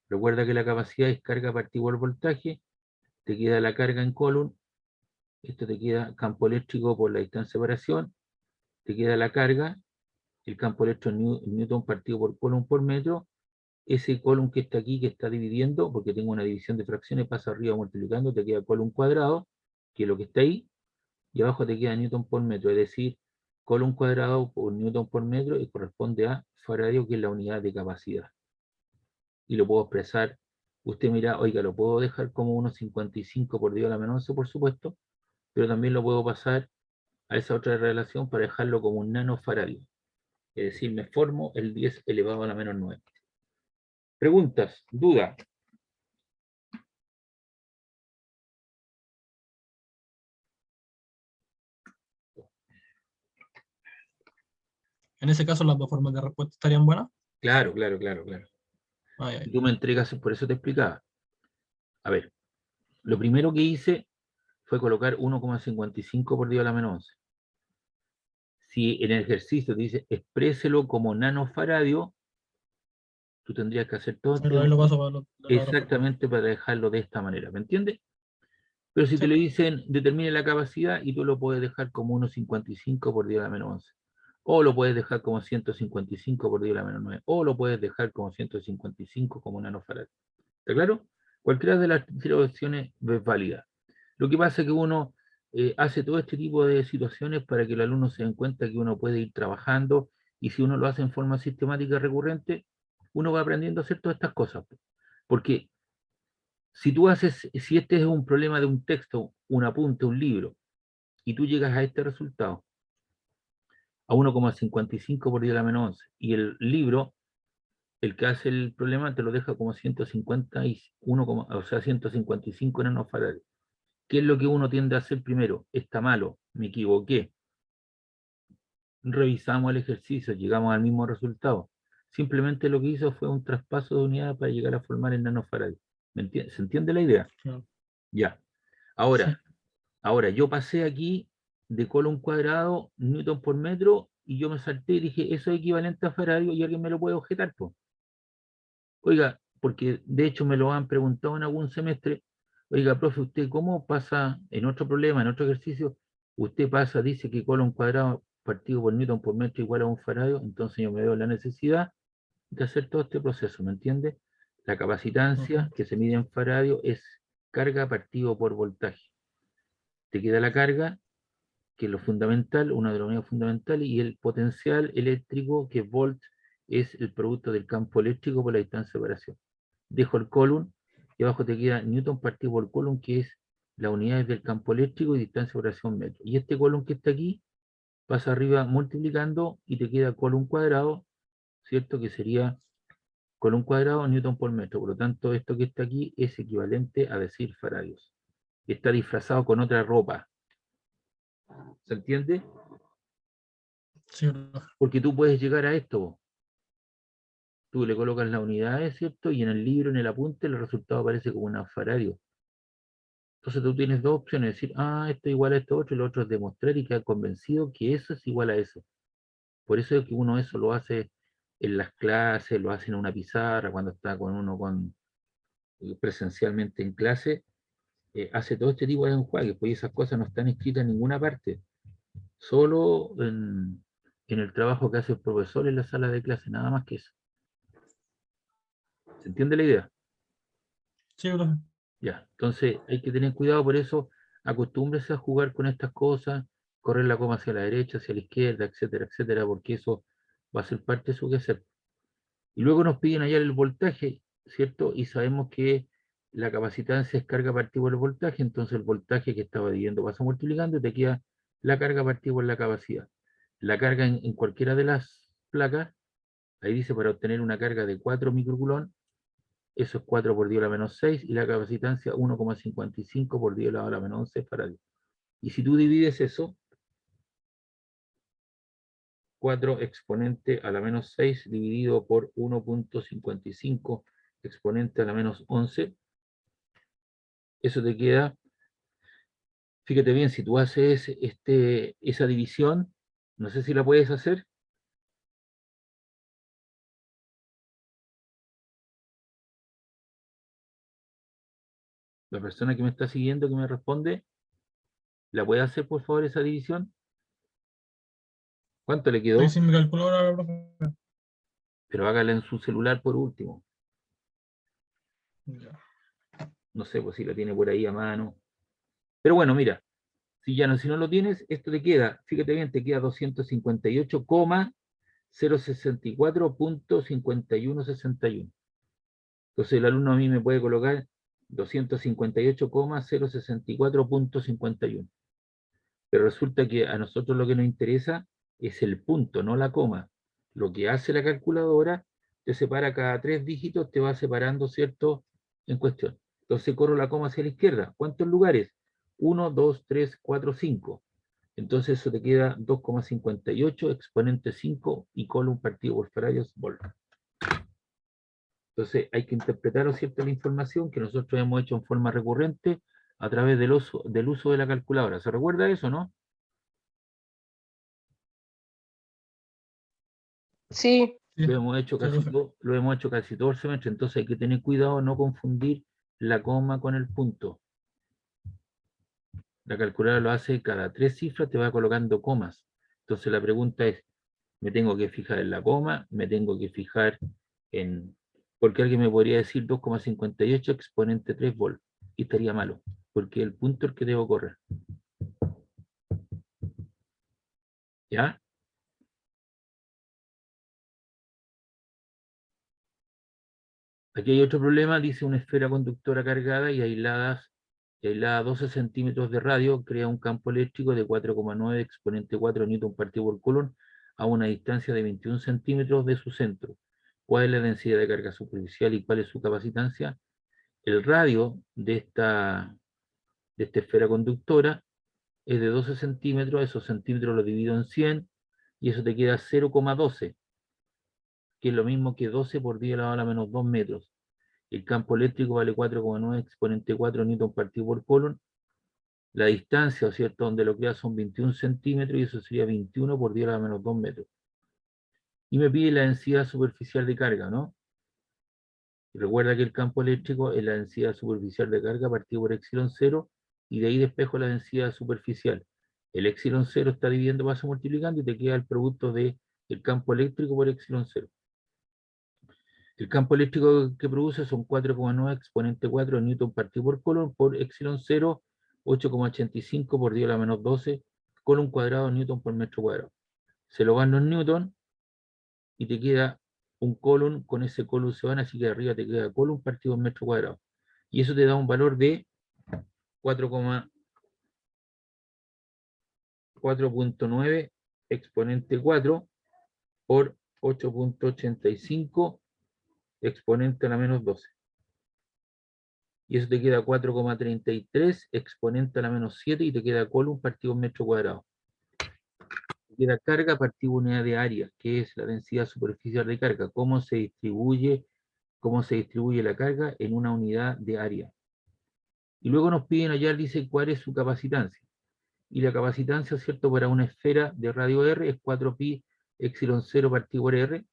Recuerda que la capacidad es carga partido por voltaje, te queda la carga en Coulomb, esto te queda campo eléctrico por la distancia de separación, te queda la carga, el campo eléctrico newton partido por Coulomb por metro, ese Coulomb que está aquí, que está dividiendo, porque tengo una división de fracciones, pasa arriba multiplicando, te queda Coulomb cuadrado, que es lo que está ahí, y abajo te queda newton por metro, es decir, Coulomb cuadrado por newton por metro, y corresponde a faradio, que es la unidad de capacidad. Y lo puedo expresar, usted mira, oiga, lo puedo dejar como 1,55 por 10 a la menos 11, por supuesto, pero también lo puedo pasar a esa otra relación para dejarlo como un nanofaradio. Es decir, me formo el 10 elevado a la menos 9. Preguntas, dudas. En ese caso, las dos formas de respuesta estarían buenas. Claro. Ay, ay. Tú me entregas, por eso te explicaba. A ver, lo primero que hice fue colocar 1,55 por 10 a la menos 11. Si en el ejercicio te dice expréselo como nanofaradio, tú tendrías que hacer todo Pero ahí lo paso para exactamente para dejarlo de esta manera, ¿me entiendes? Pero si sí. te le dicen determine la capacidad, y tú lo puedes dejar como 1,55 por 10 a la menos 11. O lo puedes dejar como 155 por 10 a la menos 9. O lo puedes dejar como 155 como nanofaradio. ¿Está claro? Cualquiera de las tres opciones es válida. Lo que pasa es que uno hace todo este tipo de situaciones para que el alumno se den cuenta que uno puede ir trabajando, y si uno lo hace en forma sistemática y recurrente, uno va aprendiendo a hacer todas estas cosas. Porque si este es un problema de un texto, un apunte, un libro, y tú llegas a este resultado, a 1,55 por 10 a la menos 11, y el libro, el que hace el problema, te lo deja como 151, o sea, 155 nanofarads. ¿Qué es lo que uno tiende a hacer primero? Está malo, me equivoqué. Revisamos el ejercicio, llegamos al mismo resultado. Simplemente lo que hizo fue un traspaso de unidad para llegar a formar el nanofaradio. ¿Se entiende la idea? Claro. Ya. Sí. Ahora, yo pasé aquí de Coulomb cuadrado, newton por metro, y yo me salté y dije, eso es equivalente a faradio, y alguien me lo puede objetar, pues. Oiga, porque de hecho me lo han preguntado en algún semestre, oiga, profe, ¿usted cómo pasa en otro problema, en otro ejercicio? Usted pasa, dice que Coulomb cuadrado partido por newton por metro igual a un faradio, entonces yo me veo la necesidad de hacer todo este proceso, ¿me entiende? La capacitancia que se mide en faradio es carga partido por voltaje. Te queda la carga, que es lo fundamental, una de las unidades fundamentales, y el potencial eléctrico, que volt es el producto del campo eléctrico por la distancia de operación. Dejo el Coulomb, y abajo te queda newton partido por Coulomb, que es las unidades del campo eléctrico y distancia de operación metro. Y este Coulomb que está aquí vas arriba multiplicando y te queda column cuadrado, ¿cierto? Que sería column cuadrado newton por metro. Por lo tanto, esto que está aquí es equivalente a decir faradios. Y está disfrazado con otra ropa. ¿Se entiende? Sí, profe. Porque tú puedes llegar a esto. Tú le colocas las unidades, ¿cierto? Y en el libro, en el apunte, el resultado aparece como un faradio. Entonces tú tienes dos opciones, decir, esto es igual a esto otro, y lo otro es demostrar y quedar convencido que eso es igual a eso. Por eso es que uno eso lo hace en las clases, lo hace en una pizarra, cuando está con uno presencialmente en clase, hace todo este tipo de enjuagues, pues esas cosas no están escritas en ninguna parte, solo en el trabajo que hace el profesor en la sala de clase, nada más que eso. ¿Se entiende la idea? Sí, profe. Ya, entonces hay que tener cuidado, por eso acostúmbrese a jugar con estas cosas, correr la coma hacia la derecha, hacia la izquierda, etcétera, etcétera, porque eso va a ser parte de su quehacer. Y luego nos piden hallar el voltaje, ¿cierto? Y sabemos que la capacitancia es carga partida por el voltaje, entonces el voltaje que estaba dividiendo pasa multiplicando y te queda la carga partida por la capacidad. La carga en cualquiera de las placas, ahí dice para obtener una carga de 4 microcoulomb, eso es 4 por 10 a la menos 6, y la capacitancia 1,55 por 10 a la menos 11 faradio. Y si tú divides eso, 4 exponente a la menos 6 dividido por 1,55 exponente a la menos 11, eso te queda, fíjate bien, si tú haces esa división, no sé si la puedes hacer. La persona que me está siguiendo, que me responde, ¿la puede hacer por favor esa división? ¿Cuánto le quedó? Estoy sin mi calculadora, profe. Pero hágala en su celular por último. Ya. No sé, pues si la tiene por ahí a mano. Pero bueno, mira, si no lo tienes, esto te queda, fíjate bien, te queda 258,064.5161. Entonces el alumno a mí me puede colocar 258,064.51. Pero resulta que a nosotros lo que nos interesa es el punto, no la coma. Lo que hace la calculadora, te separa cada 3 dígitos, te va separando, ¿cierto? En cuestión. Entonces corro la coma hacia la izquierda. ¿Cuántos lugares? 1, 2, 3, 4, 5. Entonces eso te queda 2,58 exponente 5 y column partido por faradios volt. Entonces hay que interpretar, ¿cierto?, la información que nosotros hemos hecho en forma recurrente a través del uso de la calculadora. ¿Se recuerda eso, no? Sí, Sí, Lo hemos hecho sí, profe. lo hemos hecho casi todo el semestre, entonces hay que tener cuidado no confundir la coma con el punto. La calculadora lo hace cada 3 cifras, te va colocando comas. Entonces la pregunta es, ¿me tengo que fijar en la coma? ¿Me tengo que fijar en...? Porque alguien me podría decir 2,58 exponente 3 volt, y estaría malo, porque el punto es el que debo correr. ¿Ya? Aquí hay otro problema, dice una esfera conductora cargada y aislada a 12 centímetros de radio, crea un campo eléctrico de 4,9 exponente 4 newton partido por coulomb a una distancia de 21 centímetros de su centro. ¿Cuál es la densidad de carga superficial y cuál es su capacitancia? El radio de esta esfera conductora es de 12 centímetros, esos centímetros los divido en 100 y eso te queda 0,12, que es lo mismo que 12 por 10 a la menos 2 metros. El campo eléctrico vale 4,9 exponente 4 newton partido por coulomb. La distancia, ¿o cierto?, donde lo crea son 21 centímetros y eso sería 21 por 10 a la menos 2 metros. Y me pide la densidad superficial de carga, ¿no? Y recuerda que el campo eléctrico es la densidad superficial de carga partido por epsilon 0 y de ahí despejo la densidad superficial. El epsilon 0 está dividiendo, pasa multiplicando y te queda el producto del campo eléctrico por epsilon 0. El campo eléctrico que produce son 4,9 exponente 4 newton partido por coulomb por epsilon 0, 8,85 por 10 a la menos 12, coulomb cuadrado newton por metro cuadrado. Se lo van los newton y te queda un coulomb, con ese coulomb se van, así que arriba te queda coulomb partido por metro cuadrado. Y eso te da un valor de 4,9 exponente 4 por 8.85 exponente a la menos 12. Y eso te queda 4,33 exponente a la menos 7 y te queda Coulomb partido en metro cuadrado. Te queda carga partido unidad de área, que es la densidad superficial de carga. ¿Cómo se distribuye la carga en una unidad de área? Y luego nos piden allá, dice cuál es su capacitancia. Y la capacitancia, ¿cierto?, para una esfera de radio R es 4pi epsilon 0 partido por R,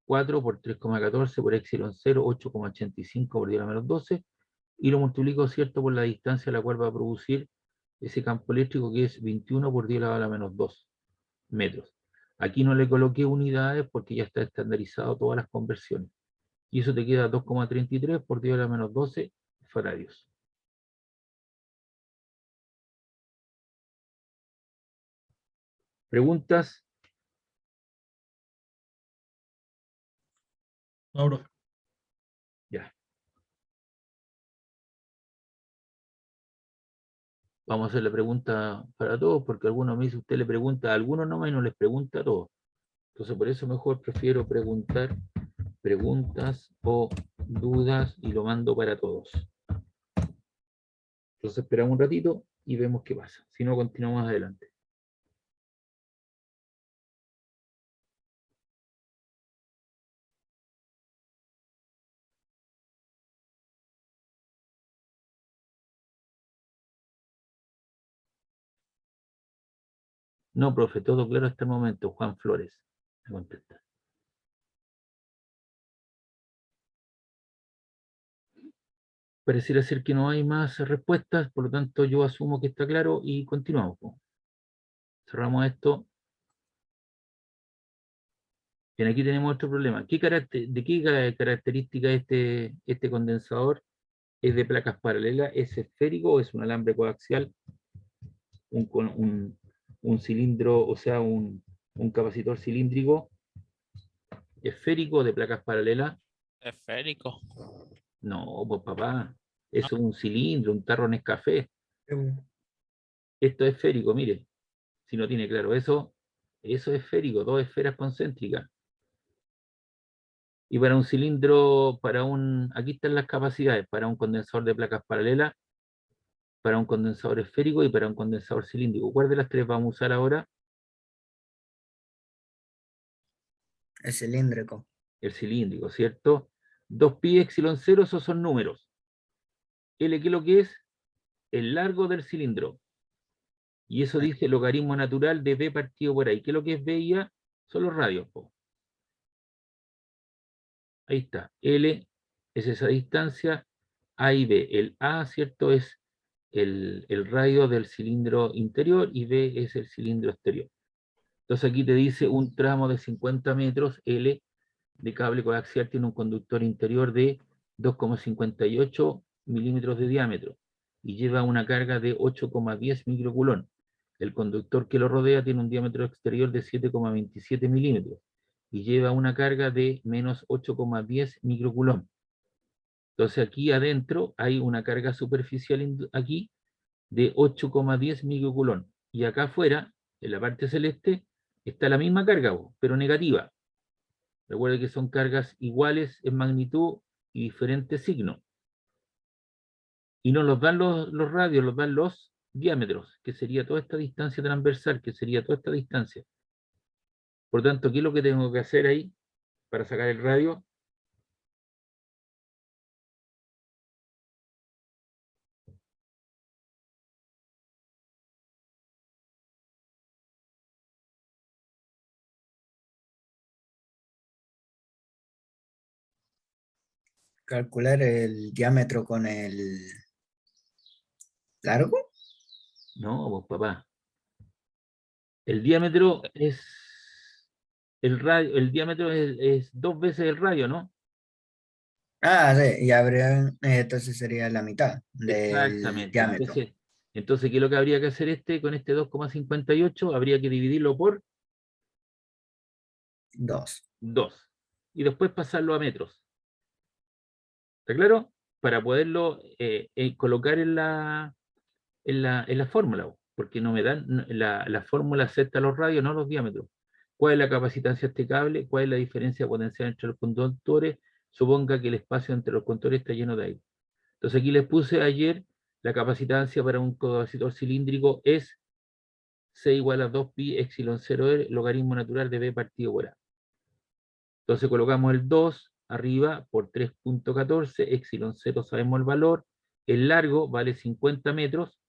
4 por 3,14 por epsilon 0, 8,85 por 10 a la menos 12, y lo multiplico, ¿cierto?, por la distancia a la cual va a producir ese campo eléctrico, que es 21 por 10 a la menos 2 metros. Aquí no le coloqué unidades porque ya está estandarizado todas las conversiones. Y eso te queda 2,33 por 10 a la menos 12 faradios. ¿Preguntas? No, profe. Ya. Vamos a hacer la pregunta para todos, porque algunos me dicen, usted le pregunta a algunos nomás y no les pregunta a todos. Entonces, por eso mejor prefiero preguntar preguntas o dudas y lo mando para todos. Entonces, esperamos un ratito y vemos qué pasa. Si no, continuamos adelante. No, profe, todo claro hasta el momento. Juan Flores me contesta. Pareciera ser que no hay más respuestas, por lo tanto yo asumo que está claro y continuamos. Cerramos esto. Bien, aquí tenemos otro problema. ¿De qué característica este condensador? ¿Es de placas paralelas? ¿Es esférico o es un alambre coaxial? Un cilindro, o sea, un capacitor cilíndrico esférico de placas paralelas. Esférico. No, pues papá, eso es un cilindro, un tarro Nescafé. Esto es esférico, mire, si no tiene claro eso es esférico, dos esferas concéntricas. Y para un cilindro, aquí están las capacidades, para un condensador de placas paralelas, para un condensador esférico y para un condensador cilíndrico. ¿Cuál de las tres vamos a usar ahora? El cilíndrico. El cilíndrico, ¿cierto? 2pi epsilon 0, esos son números. L, ¿qué es lo que es? El largo del cilindro. Y eso dice el logaritmo natural de B partido por ahí. ¿Qué es lo que es B y A? Son los radios. Ahí está. L es esa distancia. A y B. El A, ¿cierto?, es el radio del cilindro interior y B es el cilindro exterior. Entonces aquí te dice un tramo de 50 metros, L, de cable coaxial tiene un conductor interior de 2,58 milímetros de diámetro y lleva una carga de 8,10 microculón. El conductor que lo rodea tiene un diámetro exterior de 7,27 milímetros y lleva una carga de menos 8,10 microculón. Entonces aquí adentro hay una carga superficial aquí de 8,10 microculón. Y acá afuera, en la parte celeste, está la misma carga, pero negativa. Recuerda que son cargas iguales en magnitud y diferentes signos. Y no los dan los radios, los dan los diámetros, que sería toda esta distancia transversal, que sería toda esta distancia. Por tanto, ¿qué es lo que tengo que hacer ahí para sacar el radio? Calcular el diámetro con el largo. No, pues papá. El diámetro es el diámetro es 2 veces el radio, ¿no? Ah, sí, y habría, entonces sería la mitad del Exactamente. diámetro. Entonces, ¿qué es lo que habría que hacer con este 2,58? Habría que dividirlo por 2. 2. Y después pasarlo a metros. ¿Está claro? Para poderlo colocar en la fórmula. porque no me dan, la fórmula acepta los radios, no los diámetros. ¿Cuál es la capacitancia de este cable? ¿Cuál es la diferencia potencial entre los conductores? Suponga que el espacio entre los conductores está lleno de aire. Entonces aquí les puse ayer la capacitancia para un capacitor cilíndrico es C igual a 2pi epsilon 0R, logaritmo natural de B partido por A. Entonces colocamos el 2 arriba por 3.14, epsilon 0 sabemos el valor, el largo vale 50 metros,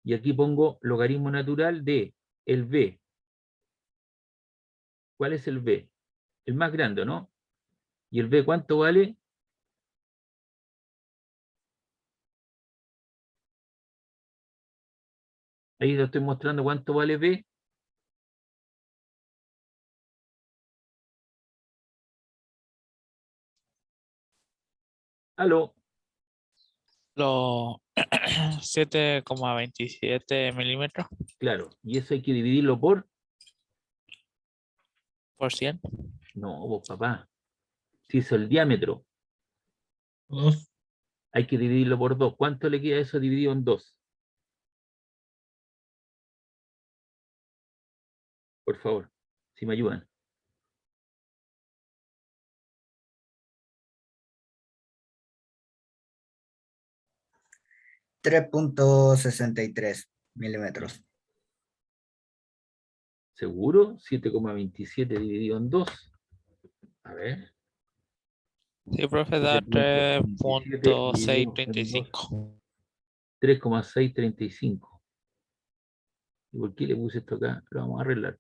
y aquí pongo logaritmo natural de el B. ¿Cuál es el B? El más grande, ¿no? ¿Y el B cuánto vale? Ahí lo estoy mostrando cuánto vale B. Aló. Los 7,27 milímetros Claro. Y eso hay que dividirlo por... por 100. No, vos, papá. Si es el diámetro, 2. hay que dividirlo por 2. ¿Cuánto le queda eso dividido en 2? Por favor, si me ayudan. $3.63 milímetros. ¿Seguro? 7,27 dividido en 2. A ver. Sí, profe, da 3.635. 3,635. ¿Y por qué le puse esto acá? Lo vamos a arreglar.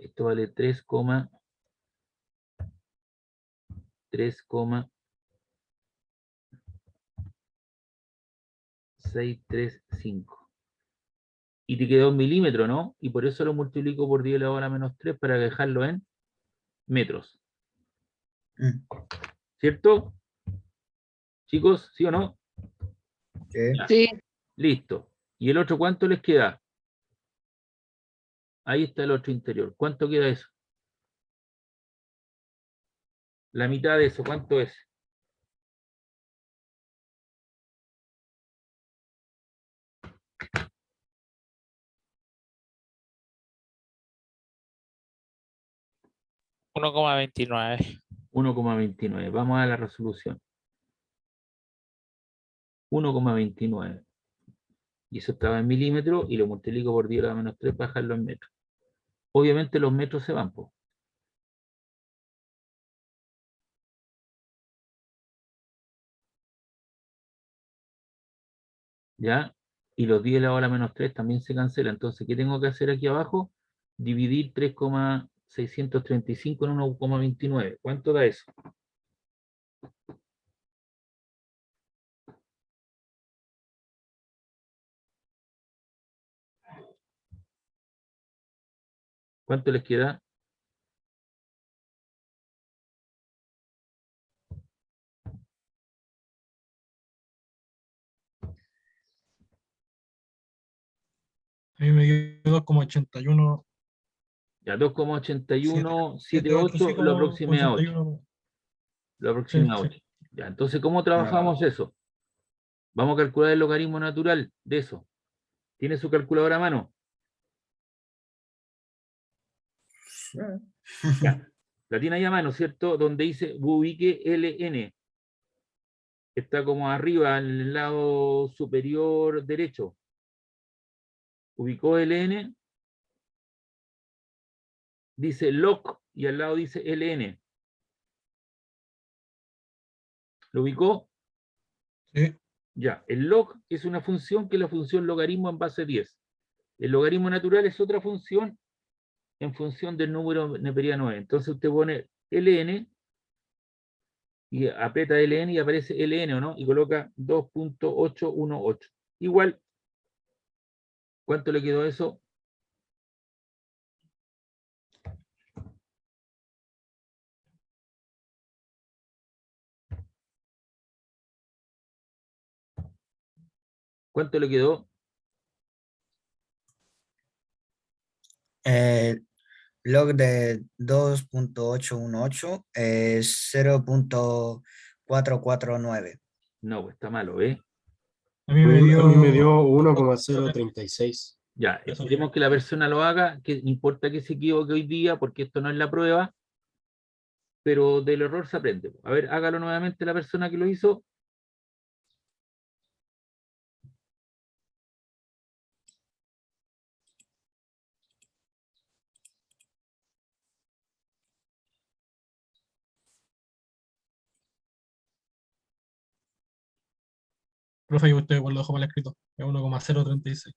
Esto vale 3,635. Y te quedó un milímetro, ¿no? Y por eso lo multiplico por 10 elevado a la menos 3 para dejarlo en metros. Mm, ¿Cierto? Chicos, ¿sí o no? sí. Ya. Sí, Listo. ¿Y el otro cuánto les queda? Ahí está el otro interior. ¿Cuánto queda eso? La mitad de eso, ¿cuánto es? $1,29. 1,29. Vamos a la resolución. 1,29. Y eso estaba en milímetros y lo multiplico por 10 a la menos 3 para dejarlo en metros. Obviamente los metros se van, po. ¿Ya? Y los 10 elevado a la menos 3 también se cancelan. Entonces, ¿qué tengo que hacer aquí abajo? Dividir 3,635 en 1,29. ¿Cuánto da eso? ¿Cuánto les queda? A mí me dio 2,81. Ya, 2,8178 sí, lo como aproximé a 8. 81. Lo Sí, aproximé a sí. 8. Ya, entonces, ¿cómo trabajamos eso? Vamos a calcular el logaritmo natural de eso. ¿Tiene su calculadora a mano? Ya. La tiene ahí a mano, ¿cierto? Donde dice ubique LN. Está como arriba, en el lado superior derecho. Ubicó LN. Dice log y al lado dice LN. ¿Lo ubicó? Sí. Ya. El log es una función que es la función logaritmo en base 10. El logaritmo natural es otra función en función del número neperiano 9. Entonces usted pone LN y aprieta LN y aparece LN, ¿o no? Y coloca 2.818. Igual, ¿cuánto le quedó eso? ¿Cuánto le quedó? Log de 2.818 es 0.449. No, pues está malo, ¿eh? A mí me dio... A mí me dio 1,036. Ya, Eso. esperemos que la persona lo haga, que importa que se equivoque hoy día, porque esto no es la prueba, pero del error se aprende. A ver, hágalo nuevamente la persona que lo hizo. Profe, y usted igual lo dejó mal escrito. Es 1,036.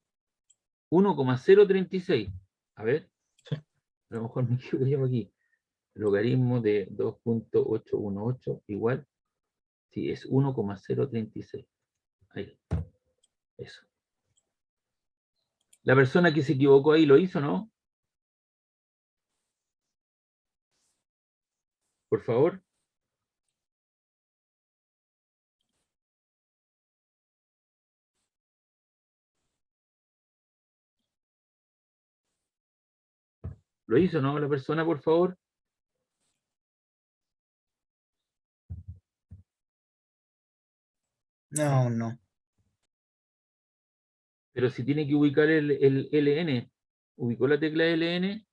1,036. A ver, Sí. a lo mejor me equivoco yo aquí. Logaritmo de 2.818 igual. Sí, es 1,036. Ahí. Eso. La persona que se equivocó ahí lo hizo, ¿no? Por favor. ¿Lo hizo, no? La persona, por favor. No, no. Pero si tiene que ubicar el LN, ubicó la tecla LN.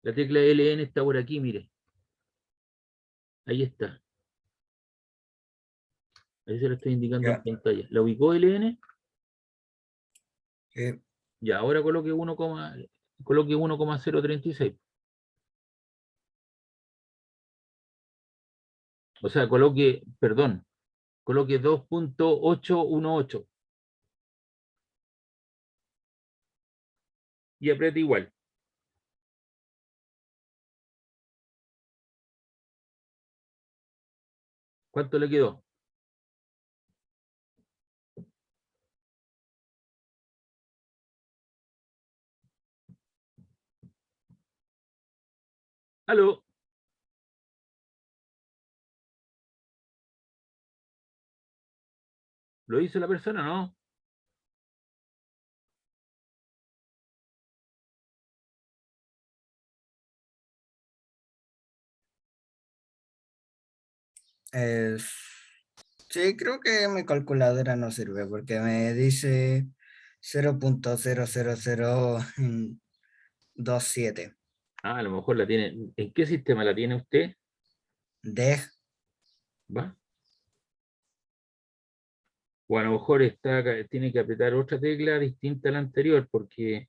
La tecla LN está por aquí, mire. Ahí está. Ahí se lo estoy indicando en Ya. pantalla. ¿La ubicó LN? Sí. Ya, ahora coloque 1,036. O sea, coloque 2.818. Y apriete igual. ¿Cuánto le quedó? ¿Aló? ¿Lo hizo la persona, no? Sí, creo que mi calculadora no sirve porque me dice 0,00027. Ah, a lo mejor la tiene. ¿En qué sistema la tiene usted? DEG. ¿Va? O a lo mejor tiene que apretar otra tecla distinta a la anterior, porque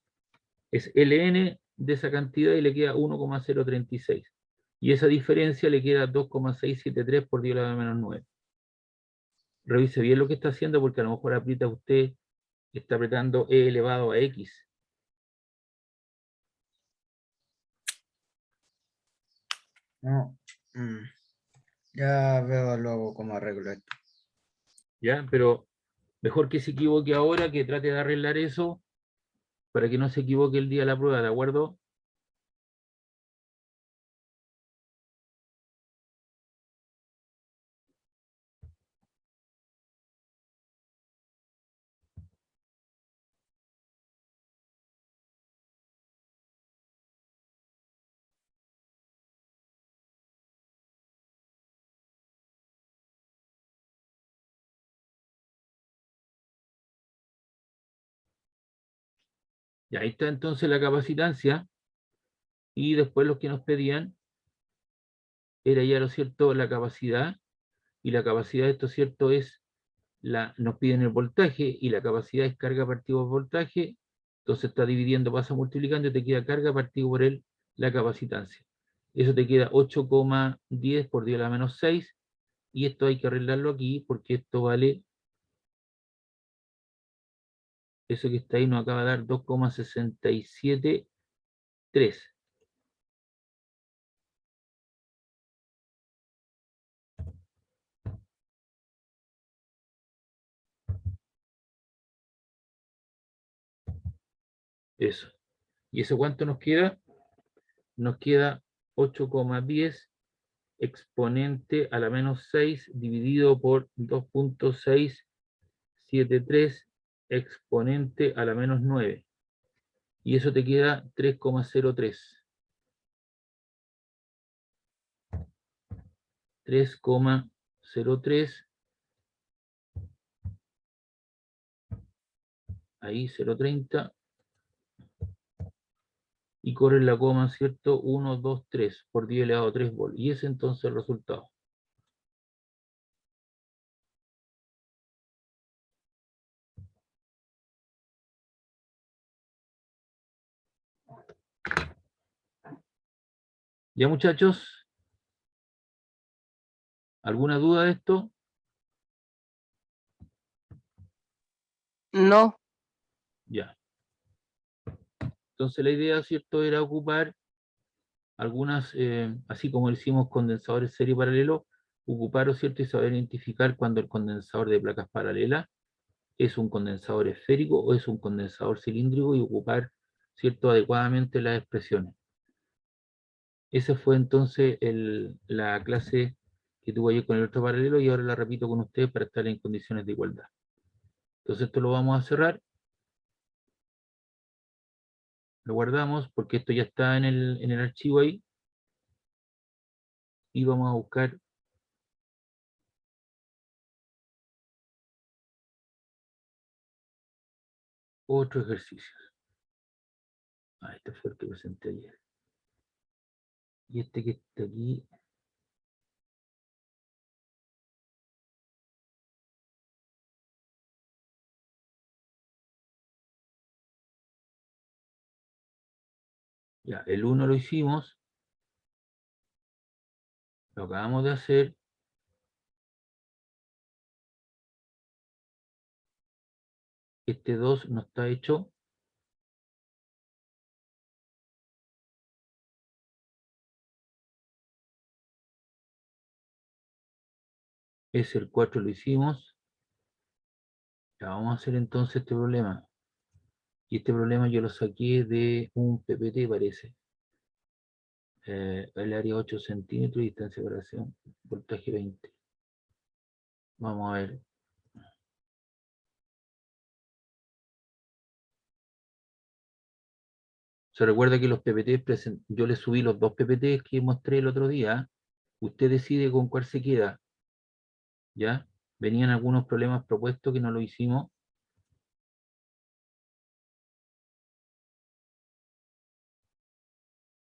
es LN de esa cantidad y le queda 1,036. Y esa diferencia le queda 2,673 por 10 a la menos 9. Revise bien lo que está haciendo, porque a lo mejor aprieta usted, está apretando E elevado a X. No. Ya veo luego cómo arreglo esto. ¿Ya? Pero mejor que se equivoque ahora, que trate de arreglar eso, para que no se equivoque el día de la prueba, ¿de acuerdo? Y ahí está entonces la capacitancia. Y después los que nos pedían era ya, lo cierto, la capacidad. Y la capacidad, esto cierto, nos piden el voltaje, y la capacidad es carga partido por voltaje. Entonces está dividiendo, pasa multiplicando, y te queda carga partido por la capacitancia. Eso te queda 8,10 por 10 a la menos 6. Y esto hay que arreglarlo aquí, porque esto vale, eso que está ahí nos acaba de dar 2,673. Eso. ¿Y eso cuánto nos queda? Nos queda 8,10 exponente a la menos 6 dividido por 2,673 exponente a la menos 9. Y eso te queda 3,03. 3,03 ahí 0,30, y corre la coma, ¿cierto? 1, 2, 3, por 10 elevado a 3 volt. Y ese entonces el resultado. ¿Ya, muchachos? ¿Alguna duda de esto? No. Ya. Entonces la idea, ¿cierto?, era ocupar algunas, así como hicimos condensadores serie paralelo, ocupar, ¿cierto?, y saber identificar cuando el condensador de placas paralelas es un condensador esférico o es un condensador cilíndrico y ocupar, ¿cierto?, adecuadamente las expresiones. Esa fue entonces la clase que tuve ayer con el otro paralelo y ahora la repito con ustedes para estar en condiciones de igualdad. Entonces esto lo vamos a cerrar. Lo guardamos porque esto ya está en el archivo ahí. Y vamos a buscar otro ejercicio. Este fue el que presenté ayer. Y este que está aquí. Ya, el 1 lo hicimos. Lo acabamos de hacer. Este 2 no está hecho. El 4 lo hicimos. Ya, vamos a hacer entonces este problema. Y este problema yo lo saqué de un PPT, parece. El área 8 centímetros, distancia de separación, voltaje 20. Vamos a ver. Se recuerda que los PPT, yo les subí los 2 PPT que mostré el otro día. Usted decide con cuál se queda. ¿Ya? Venían algunos problemas propuestos que no lo hicimos.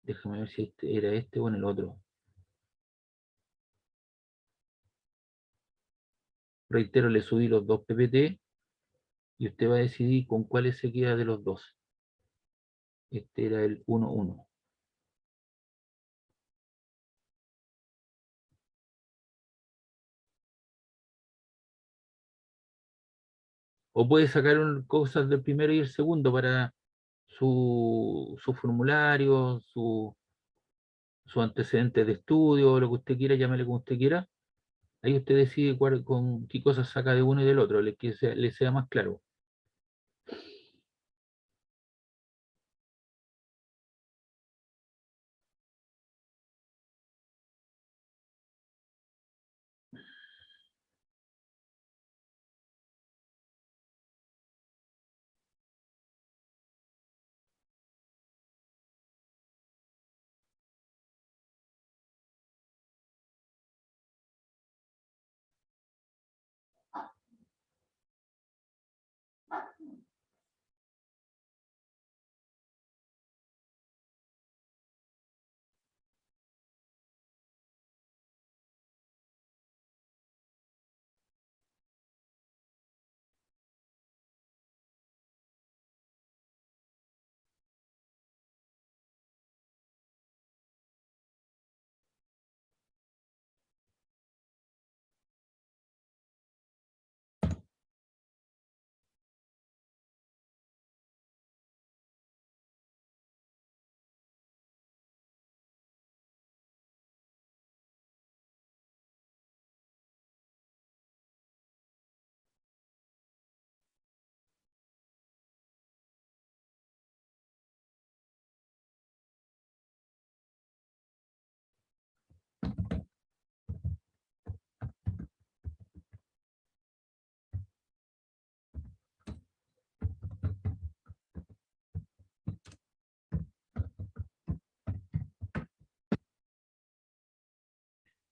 Déjame ver si era este o en el otro. Reitero, le subí los 2 PPT y usted va a decidir con cuáles se queda de los dos. Este era el 1.1. O puede sacar cosas del primero y el segundo para su formulario, su antecedente de estudio, lo que usted quiera, llámele como usted quiera. Ahí usted decide con qué cosas saca de uno y del otro, que le sea más claro.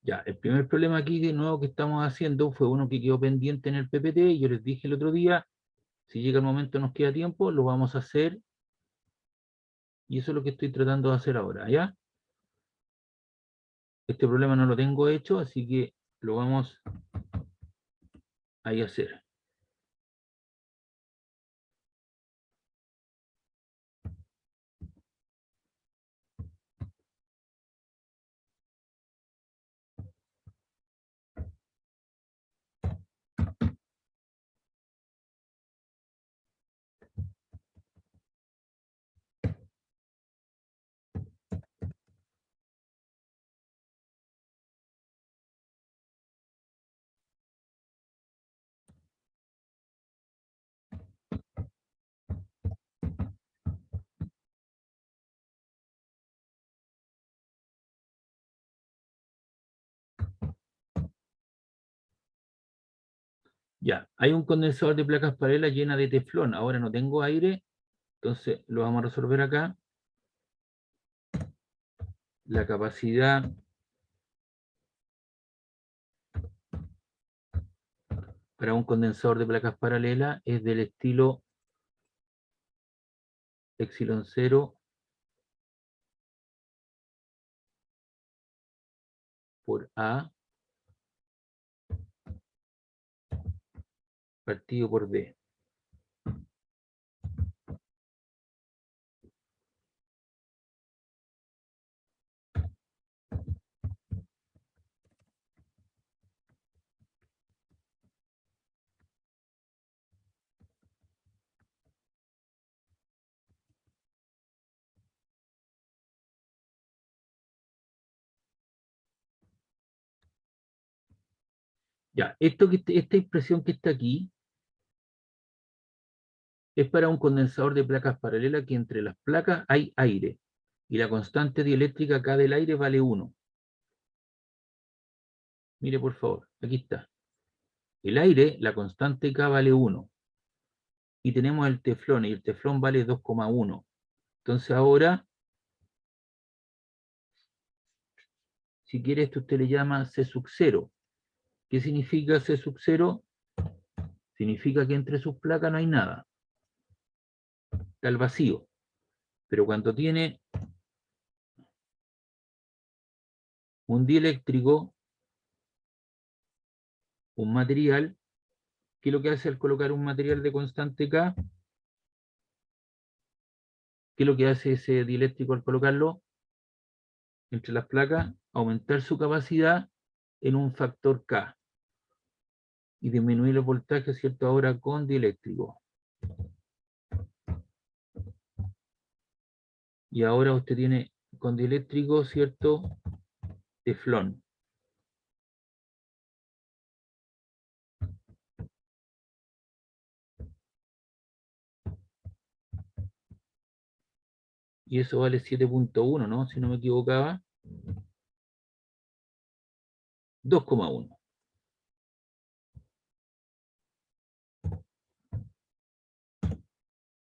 Ya, el primer problema aquí de nuevo que estamos haciendo fue uno que quedó pendiente en el PPT y yo les dije el otro día Si llega el momento, nos queda tiempo, lo vamos a hacer. Y eso es lo que estoy tratando de hacer ahora, ¿ya? Este problema no lo tengo hecho, así que lo vamos a hacer. Ya, hay un condensador de placas paralelas llena de teflón. Ahora no tengo aire, entonces lo vamos a resolver acá. La capacidad para un condensador de placas paralelas es del estilo epsilon 0 por A partido por D. Ya, esta expresión que está aquí es para un condensador de placas paralelas que entre las placas hay aire y la constante dieléctrica acá del aire vale 1. Mire por favor, aquí está. El aire, la constante K vale 1. Y tenemos el teflón, y el teflón vale 2,1. Entonces ahora, si quiere esto usted le llama C sub 0. ¿Qué significa C sub 0? Significa que entre sus placas no hay nada. Está el vacío. Pero cuando tiene un dieléctrico, un material, ¿qué es lo que hace al colocar un material de constante K? ¿Qué es lo que hace ese dieléctrico al colocarlo entre las placas? Aumentar su capacidad en un factor K y disminuir el voltaje, ¿cierto? Ahora con dieléctrico. Y ahora usted tiene con dieléctrico, ¿cierto? Teflón. Y eso vale 7,1, ¿no? Si no me equivocaba. 2,1.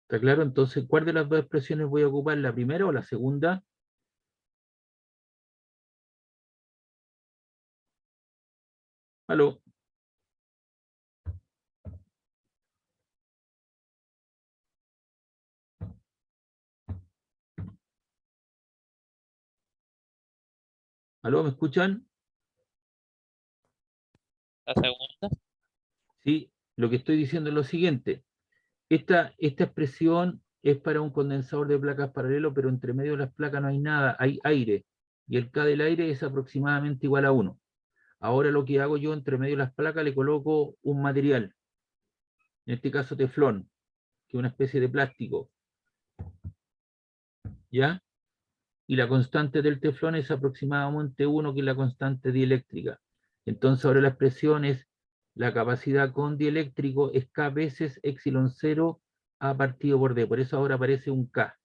¿Está claro? Entonces, ¿cuál de las dos expresiones voy a ocupar? ¿La primera o la segunda? ¿Aló? ¿Aló? ¿Me escuchan? La segunda. Sí, lo que estoy diciendo es lo siguiente. Esta expresión es para un condensador de placas paralelo, pero entre medio de las placas no hay nada, hay aire. Y el K del aire es aproximadamente igual a 1. Ahora lo que hago yo, entre medio de las placas, le coloco un material. En este caso teflón, que es una especie de plástico. ¿Ya? Y la constante del teflón es aproximadamente 1, que es la constante dieléctrica. Entonces ahora la expresión es la capacidad con dieléctrico es K veces epsilon 0 A partido por D. Por eso ahora aparece un K.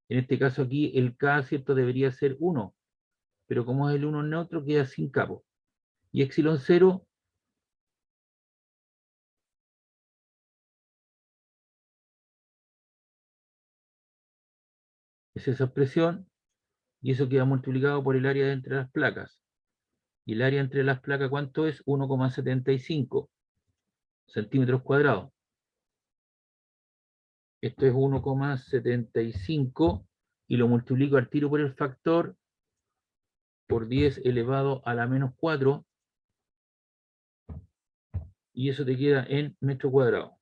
En este caso aquí el K, ¿cierto? Debería ser 1. Pero como es el 1 neutro, queda sin K. Y epsilon 0 es esa expresión. Y eso queda multiplicado por el área de entre las placas. Y el área entre las placas, ¿cuánto es? 1,75 centímetros cuadrados. Esto es 1,75 y lo multiplico al tiro por el factor por 10 elevado a la menos 4 y eso te queda en metro cuadrado.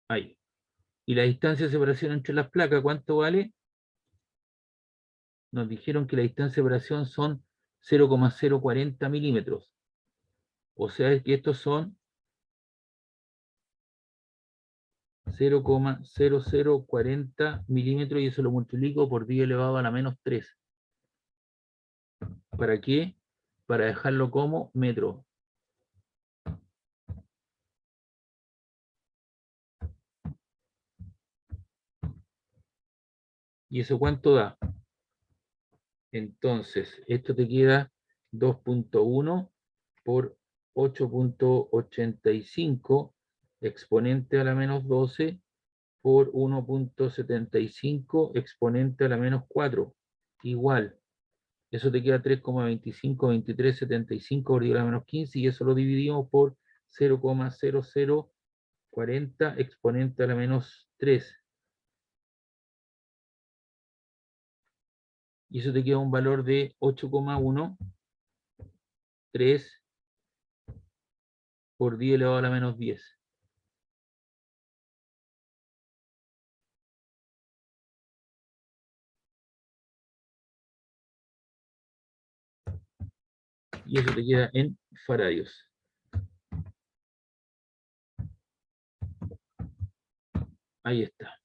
Ahí. Y la distancia de separación entre las placas, ¿cuánto vale? Nos dijeron que la distancia de separación son 0,040 milímetros. O sea que estos son 0,0040 milímetros y eso lo multiplico por 10 elevado a la menos 3. ¿Para qué? Para dejarlo como metro. ¿Y eso cuánto da? Entonces, esto te queda 2,1 por 8,85 exponente a la menos 12 por 1,75 exponente a la menos 4. Igual. Eso te queda 3,252375 por 10 a la menos 15 y eso lo dividimos por 0,0040 exponente a la menos 3. Y eso te queda un valor de 8,13 por 10 elevado a la menos 10. Y eso te queda en faradios. Ahí está.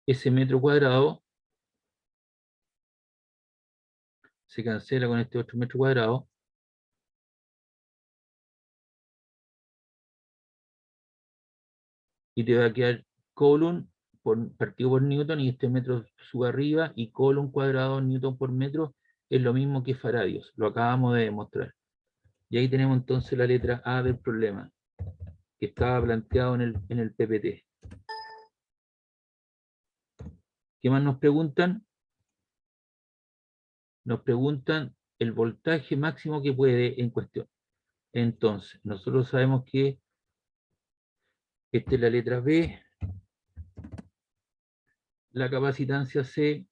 Ese metro cuadrado se cancela con este otro metro cuadrado. Y te va a quedar column partido por Newton y este metro sube arriba y column cuadrado Newton por metro es lo mismo que faradios. Lo acabamos de demostrar. Y ahí tenemos entonces la letra A del problema que estaba planteado en el PPT. ¿Qué más nos preguntan? Nos preguntan el voltaje máximo que puede en cuestión. Entonces, nosotros sabemos que esta es la letra B, la capacitancia C,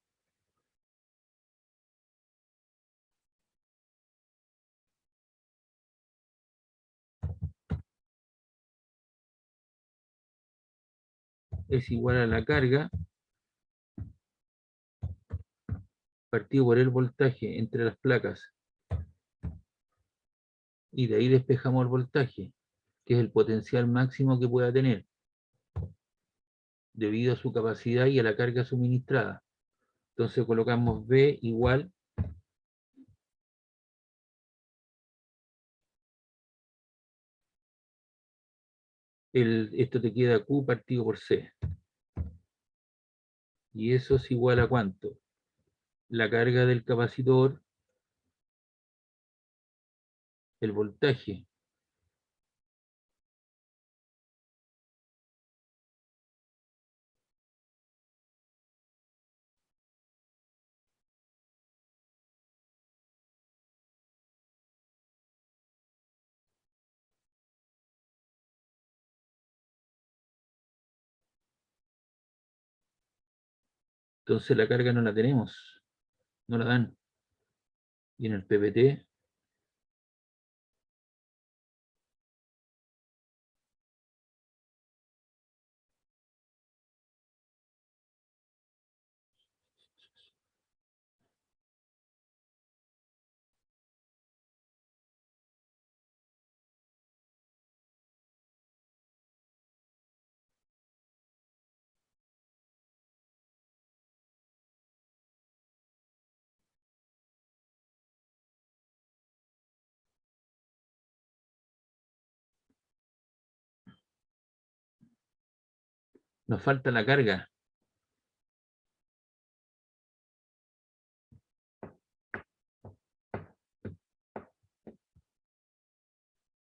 es igual a la carga partido por el voltaje entre las placas. Y de ahí despejamos el voltaje, que es el potencial máximo que pueda tener, debido a su capacidad y a la carga suministrada. Entonces colocamos B igual esto te queda Q partido por C. Y eso es igual a ¿cuánto? La carga del capacitor, el voltaje. Entonces la carga no la tenemos, no la dan. Y en el PPT nos falta la carga.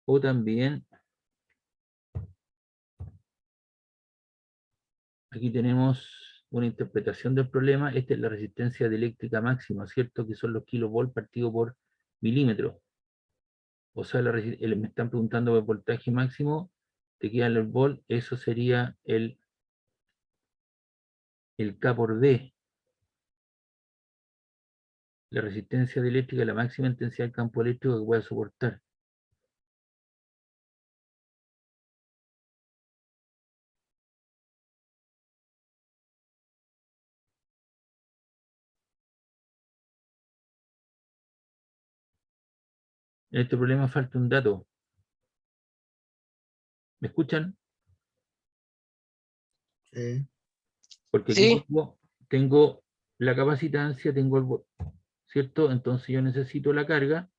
O también Aquí tenemos una interpretación del problema. Esta es la resistencia dieléctrica máxima, ¿cierto? Que son los kilovolts partido por milímetro. O sea, me están preguntando el voltaje máximo, te quedan los volt, eso sería el K por D. La resistencia dieléctrica es la máxima intensidad del campo eléctrico que puede soportar. En este problema falta un dato. ¿Me escuchan? Sí. Porque aquí Sí. tengo la capacitancia, tengo el ¿cierto? Entonces yo necesito la carga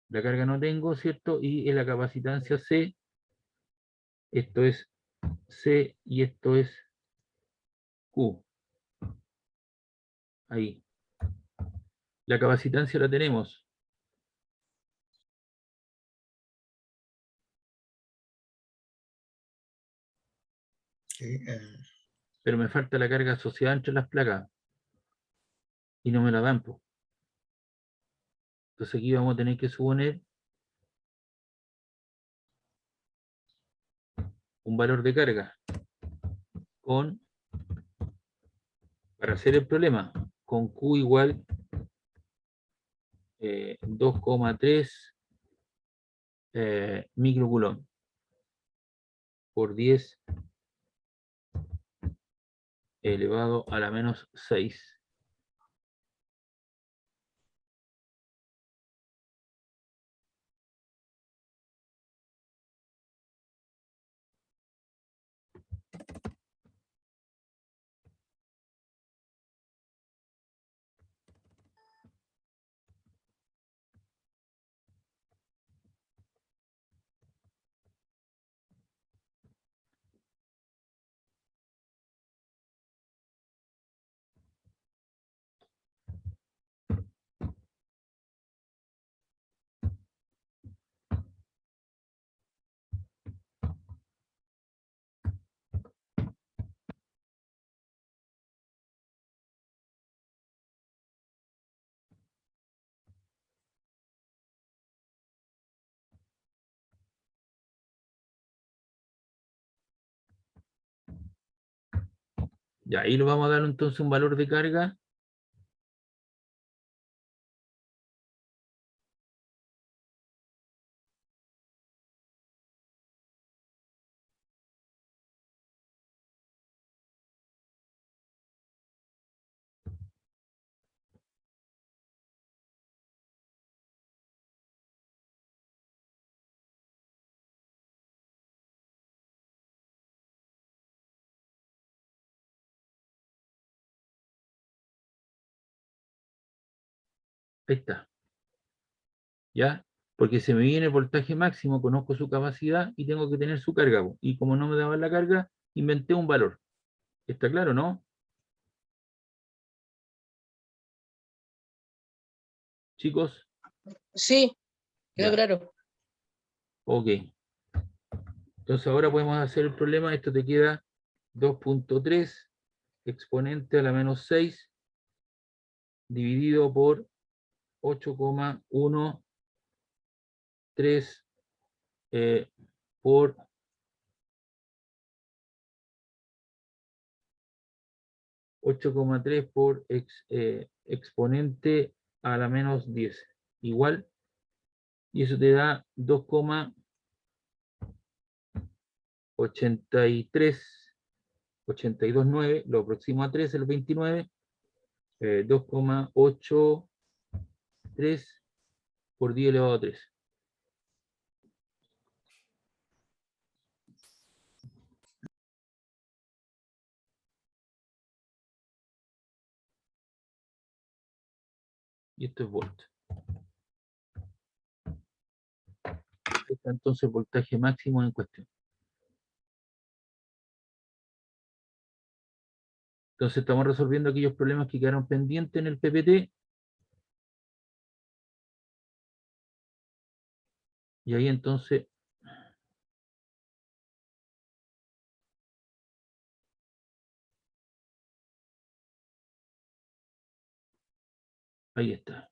no tengo, ¿cierto? Y en la capacitancia C, esto es C y esto es Q. Ahí. La capacitancia la tenemos. Sí, Pero me falta la carga asociada entre las placas. Y no me la dan, po. Entonces aquí vamos a tener que suponer un valor de carga para hacer el problema, con Q igual 2,3 microcoulomb por 10 elevado a la menos 6. Ya, ahí lo vamos a dar entonces un valor de carga. Ahí está. ¿Ya? Porque se me viene el voltaje máximo, conozco su capacidad y tengo que tener su carga, po. Y como no me daban la carga, inventé un valor. ¿Está claro, no? Chicos, Sí, quedó ya. claro. Ok. Entonces ahora podemos hacer el problema. Esto te queda 2,3 exponente a la menos 6 dividido por 8,13 por 8,3 por exponente a la menos 10. Igual, y eso te da 2,83, 82,9, lo próximo a 3, el 29, 2,83 por 10 elevado a 3. Y esto es volt. Está entonces el voltaje máximo en cuestión. Entonces estamos resolviendo aquellos problemas que quedaron pendientes en el PPT. Y ahí entonces Ahí está.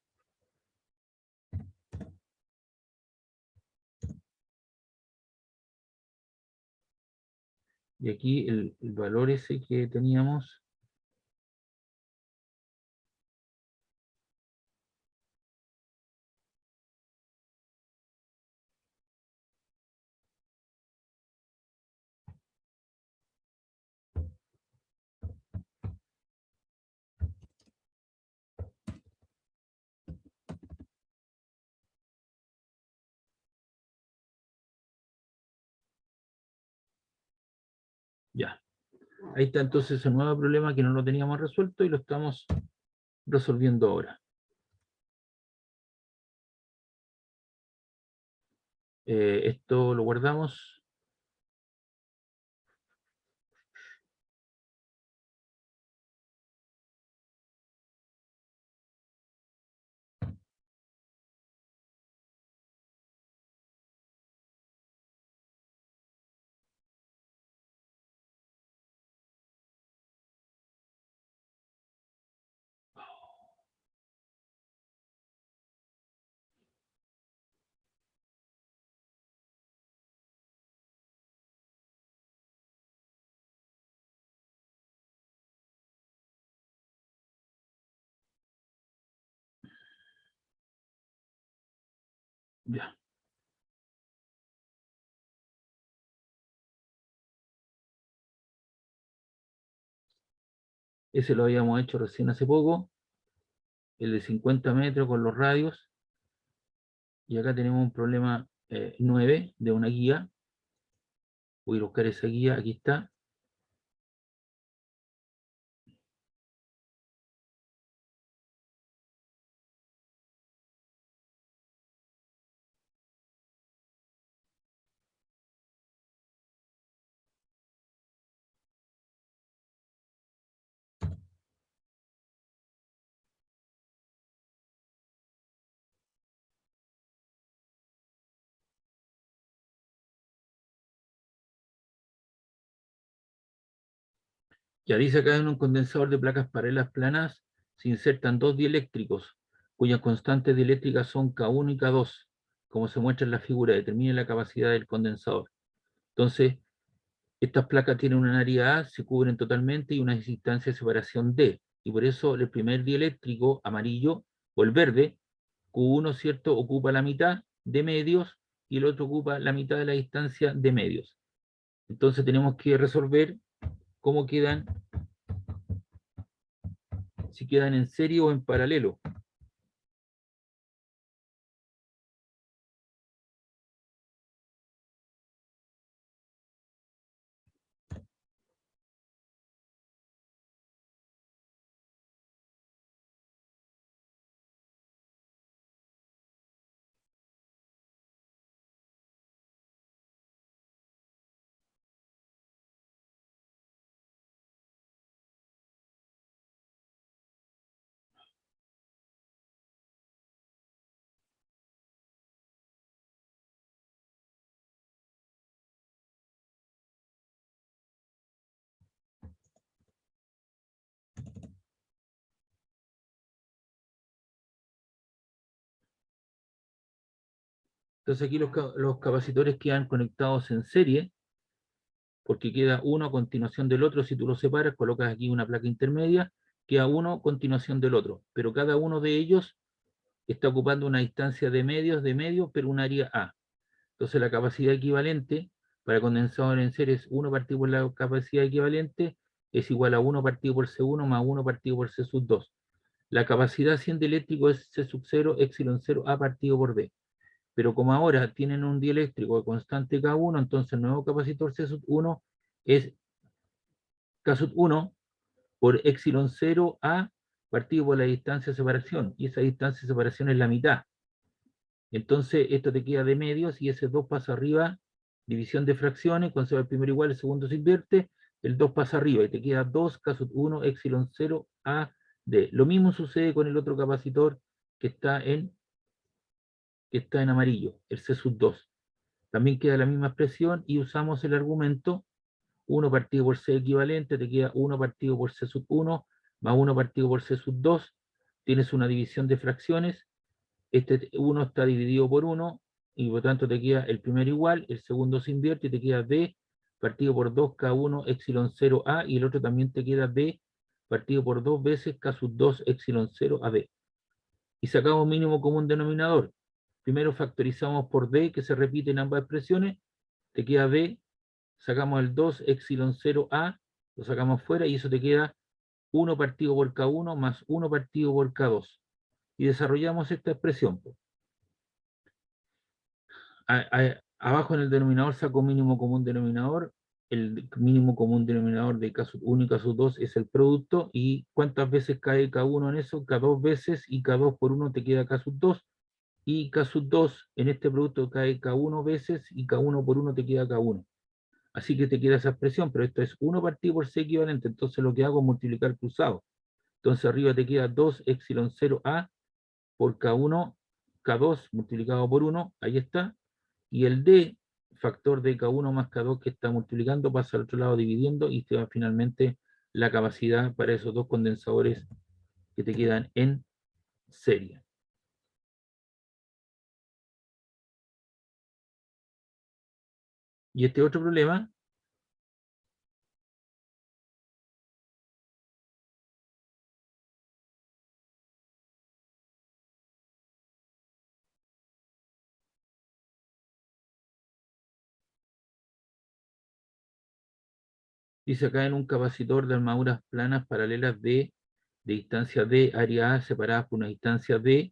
Y aquí el valor ese que teníamos. Ya. Ahí está entonces el nuevo problema que no lo teníamos resuelto y lo estamos resolviendo ahora. Esto lo guardamos. Ya. Ese lo habíamos hecho recién hace poco. El de 50 metros con los radios. Y acá tenemos un problema 9 de una guía. Voy a buscar esa guía, aquí está. Ya dice acá en un condensador de placas paralelas planas se insertan dos dieléctricos, cuyas constantes dieléctricas son K1 y K2, como se muestra en la figura, determine la capacidad del condensador. Entonces, estas placas tienen una área A, se cubren totalmente y una distancia de separación D, y por eso el primer dieléctrico amarillo, o el verde, Q1, ¿cierto?, ocupa la mitad de medios y el otro ocupa la mitad de la distancia de medios. Entonces tenemos que resolver cómo quedan, si quedan en serie o en paralelo. Entonces aquí los capacitores quedan conectados en serie, porque queda uno a continuación del otro. Si tú los separas, colocas aquí una placa intermedia, queda uno a continuación del otro, pero cada uno de ellos está ocupando una distancia de medios, pero un área A. Entonces la capacidad equivalente para condensador en serie es 1 partido por la capacidad equivalente es igual a 1 partido por C1 más 1 partido por C sub 2. La capacidad 100 de eléctrico es C sub 0, epsilon 0 A partido por D. Pero como ahora tienen un dieléctrico de constante K1, entonces el nuevo capacitor C sub 1 es K sub 1 por epsilon 0 A partido por la distancia de separación. Y esa distancia de separación es la mitad. Entonces esto te queda de medios y ese 2 pasa arriba, división de fracciones, cuando se va el primero igual, el segundo se invierte, el 2 pasa arriba y te queda 2 K sub 1 epsilon 0 A D. Lo mismo sucede con el otro capacitor que está en amarillo, el C sub 2. También queda la misma expresión y usamos el argumento 1 partido por C equivalente, te queda 1 partido por C sub 1 más 1 partido por C sub 2 tienes una división de fracciones, este 1 está dividido por 1, y por tanto te queda el primero igual, el segundo se invierte y te queda D partido por 2 K1 epsilon 0A, y el otro también te queda D partido por 2 veces K sub 2 epsilon 0 a D. Y sacamos mínimo común denominador. Primero factorizamos por D, que se repite en ambas expresiones, te queda D, sacamos el 2 epsilon 0A, lo sacamos fuera, y eso te queda 1 partido por K1 más 1 partido por K2. Y desarrollamos esta expresión. Abajo en el denominador saco mínimo común denominador. El mínimo común denominador de K sub 1 y K sub 2 es el producto. ¿Y cuántas veces cae K1 en eso? K2 veces, y K2 por 1 te queda K sub 2. Y K sub 2 en este producto cae K1 veces, y K1 por 1 te queda K1. Así que te queda esa expresión, pero esto es 1 partido por C equivalente. Entonces lo que hago es multiplicar cruzado. Entonces arriba te queda 2 epsilon 0A por K1, K2 multiplicado por 1, ahí está. Y el D, factor de K1 más K2 que está multiplicando, pasa al otro lado dividiendo, y te va finalmente la capacidad para esos dos condensadores que te quedan en serie. Y este otro problema dice acá: en un capacitor de armaduras planas paralelas de distancia D, área A, separadas por una distancia D,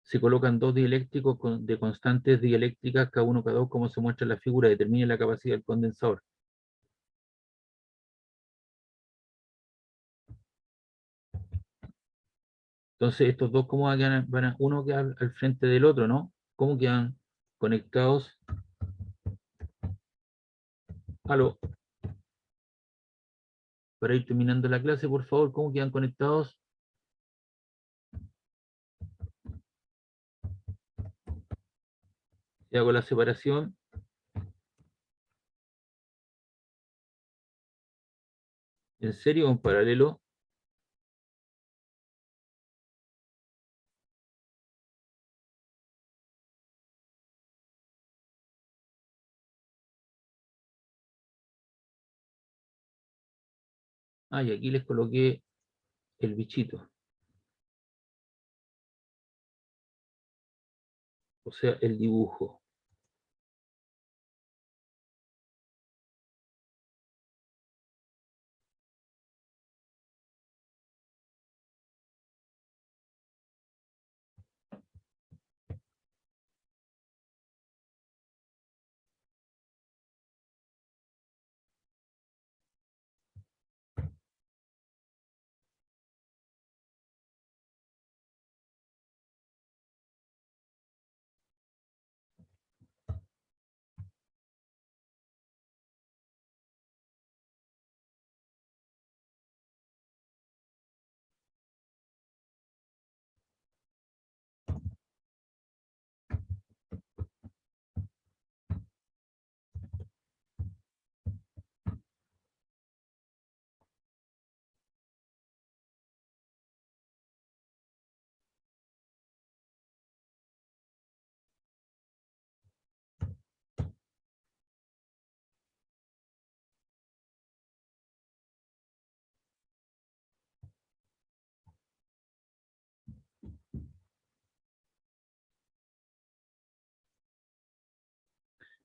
se colocan dos dieléctricos de constantes dieléctricas K1, K2, como se muestra en la figura. Determine la capacidad del condensador. Entonces, estos dos, ¿cómo uno queda al frente del otro, no? ¿Cómo quedan conectados? Aló. Para ir terminando la clase, por favor, ¿cómo quedan conectados? Y hago la separación. ¿En serio o en paralelo? Ah, y aquí les coloqué el bichito. O sea, el dibujo.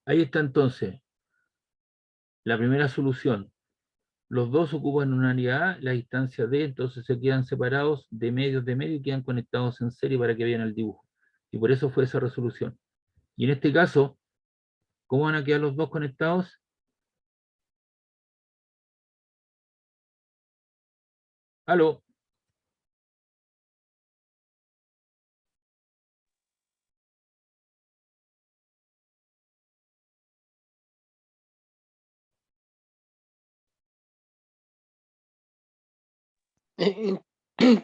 Ahí está entonces la primera solución. Los dos ocupan un área A, la distancia D, entonces se quedan separados de medio, y quedan conectados en serie para que vean el dibujo. Y por eso fue esa resolución. Y en este caso, ¿cómo van a quedar los dos conectados? Aló.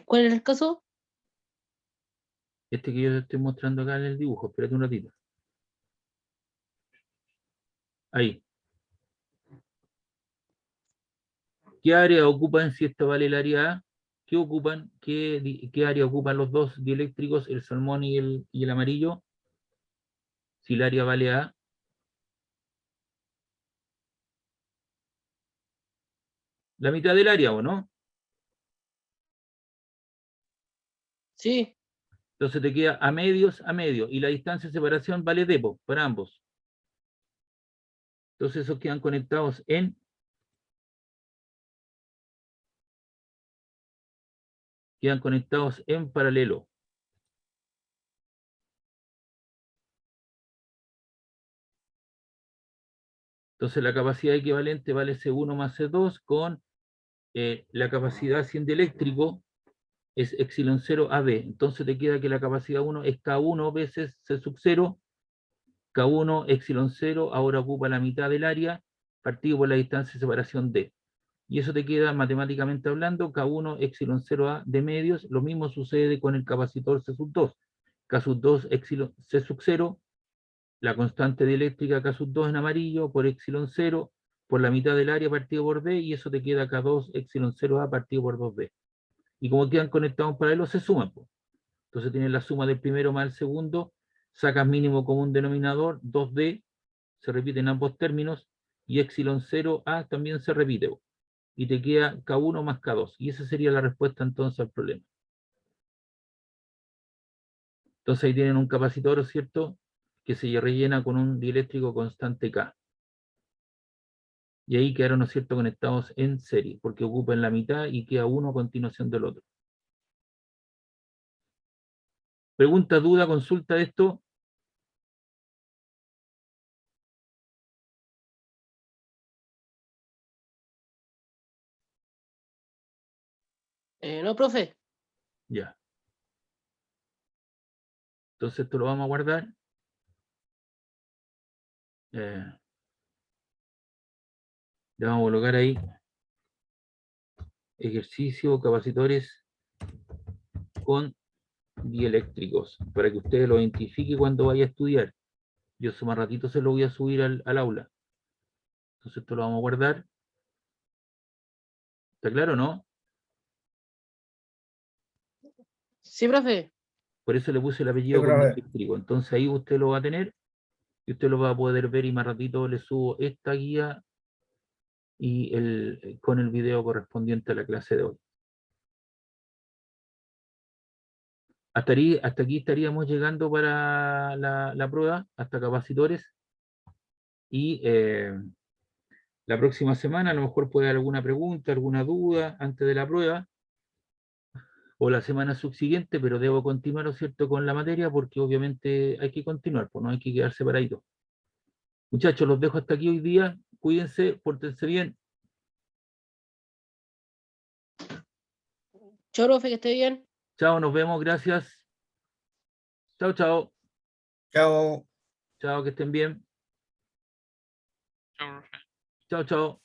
¿Cuál es el caso? Este que yo te estoy mostrando acá en el dibujo, espérate un ratito. Ahí. ¿Qué área ocupan si esta vale el área A? ¿qué ocupan? ¿Qué área ocupan los dos dieléctricos, el salmón y el amarillo? Si el área vale A, la mitad del área, ¿o no? Sí. Entonces te queda a medios, a medio, y la distancia de separación vale D para ambos. Entonces esos quedan conectados en paralelo. Entonces la capacidad equivalente vale C1 más C2 con la capacidad 100 de eléctrico es epsilon 0 AB. Entonces te queda que la capacidad 1 es K1 veces C sub 0. K1 epsilon 0 ahora ocupa la mitad del área partido por la distancia de separación D. Y eso te queda matemáticamente hablando K1 epsilon 0A de medios. Lo mismo sucede con el capacitor C sub 2. K sub 2 epsilon C sub 0. La constante dieléctrica K sub 2 en amarillo por epsilon 0 por la mitad del área partido por D, y eso te queda K2 epsilon 0A partido por 2D. Y como quedan conectados en paralelo, se suman. Entonces tienes la suma del primero más el segundo, sacas mínimo común denominador, 2D, se repite en ambos términos, y epsilon 0A también se repite. Y te queda K1 más K2. Y esa sería la respuesta entonces al problema. Entonces ahí tienen un capacitor, ¿cierto?, que se rellena con un dieléctrico constante K. Y ahí quedaron, ¿no es cierto?, conectados en serie, porque ocupan la mitad y queda uno a continuación del otro. ¿Pregunta, duda, consulta de esto? No, profe. Ya. Entonces esto lo vamos a guardar. Le vamos a colocar ahí ejercicio, capacitores con dieléctricos, para que ustedes lo identifiquen cuando vaya a estudiar. Yo eso más ratito se lo voy a subir al aula. Entonces esto lo vamos a guardar. ¿Está claro, no? Sí, profe. Por eso le puse el Sí, apellido con profe. dieléctrico. Entonces ahí usted lo va a tener y usted lo va a poder ver, y más ratito le subo esta guía y con el video correspondiente a la clase de hoy. Hasta aquí estaríamos llegando para la prueba, hasta capacitores. Y la próxima semana a lo mejor puede haber alguna pregunta, alguna duda antes de la prueba, o la semana subsiguiente, pero debo continuar, ¿no es cierto?, con la materia, porque obviamente hay que continuar, pues no hay que quedar separaditos. Muchachos, los dejo hasta aquí hoy día. Cuídense, pórtense bien. Chao, profe, que esté bien. Chao, nos vemos, gracias. Chao, chao. Chao. Chao, que estén bien. Chao, profe. Chao, chao.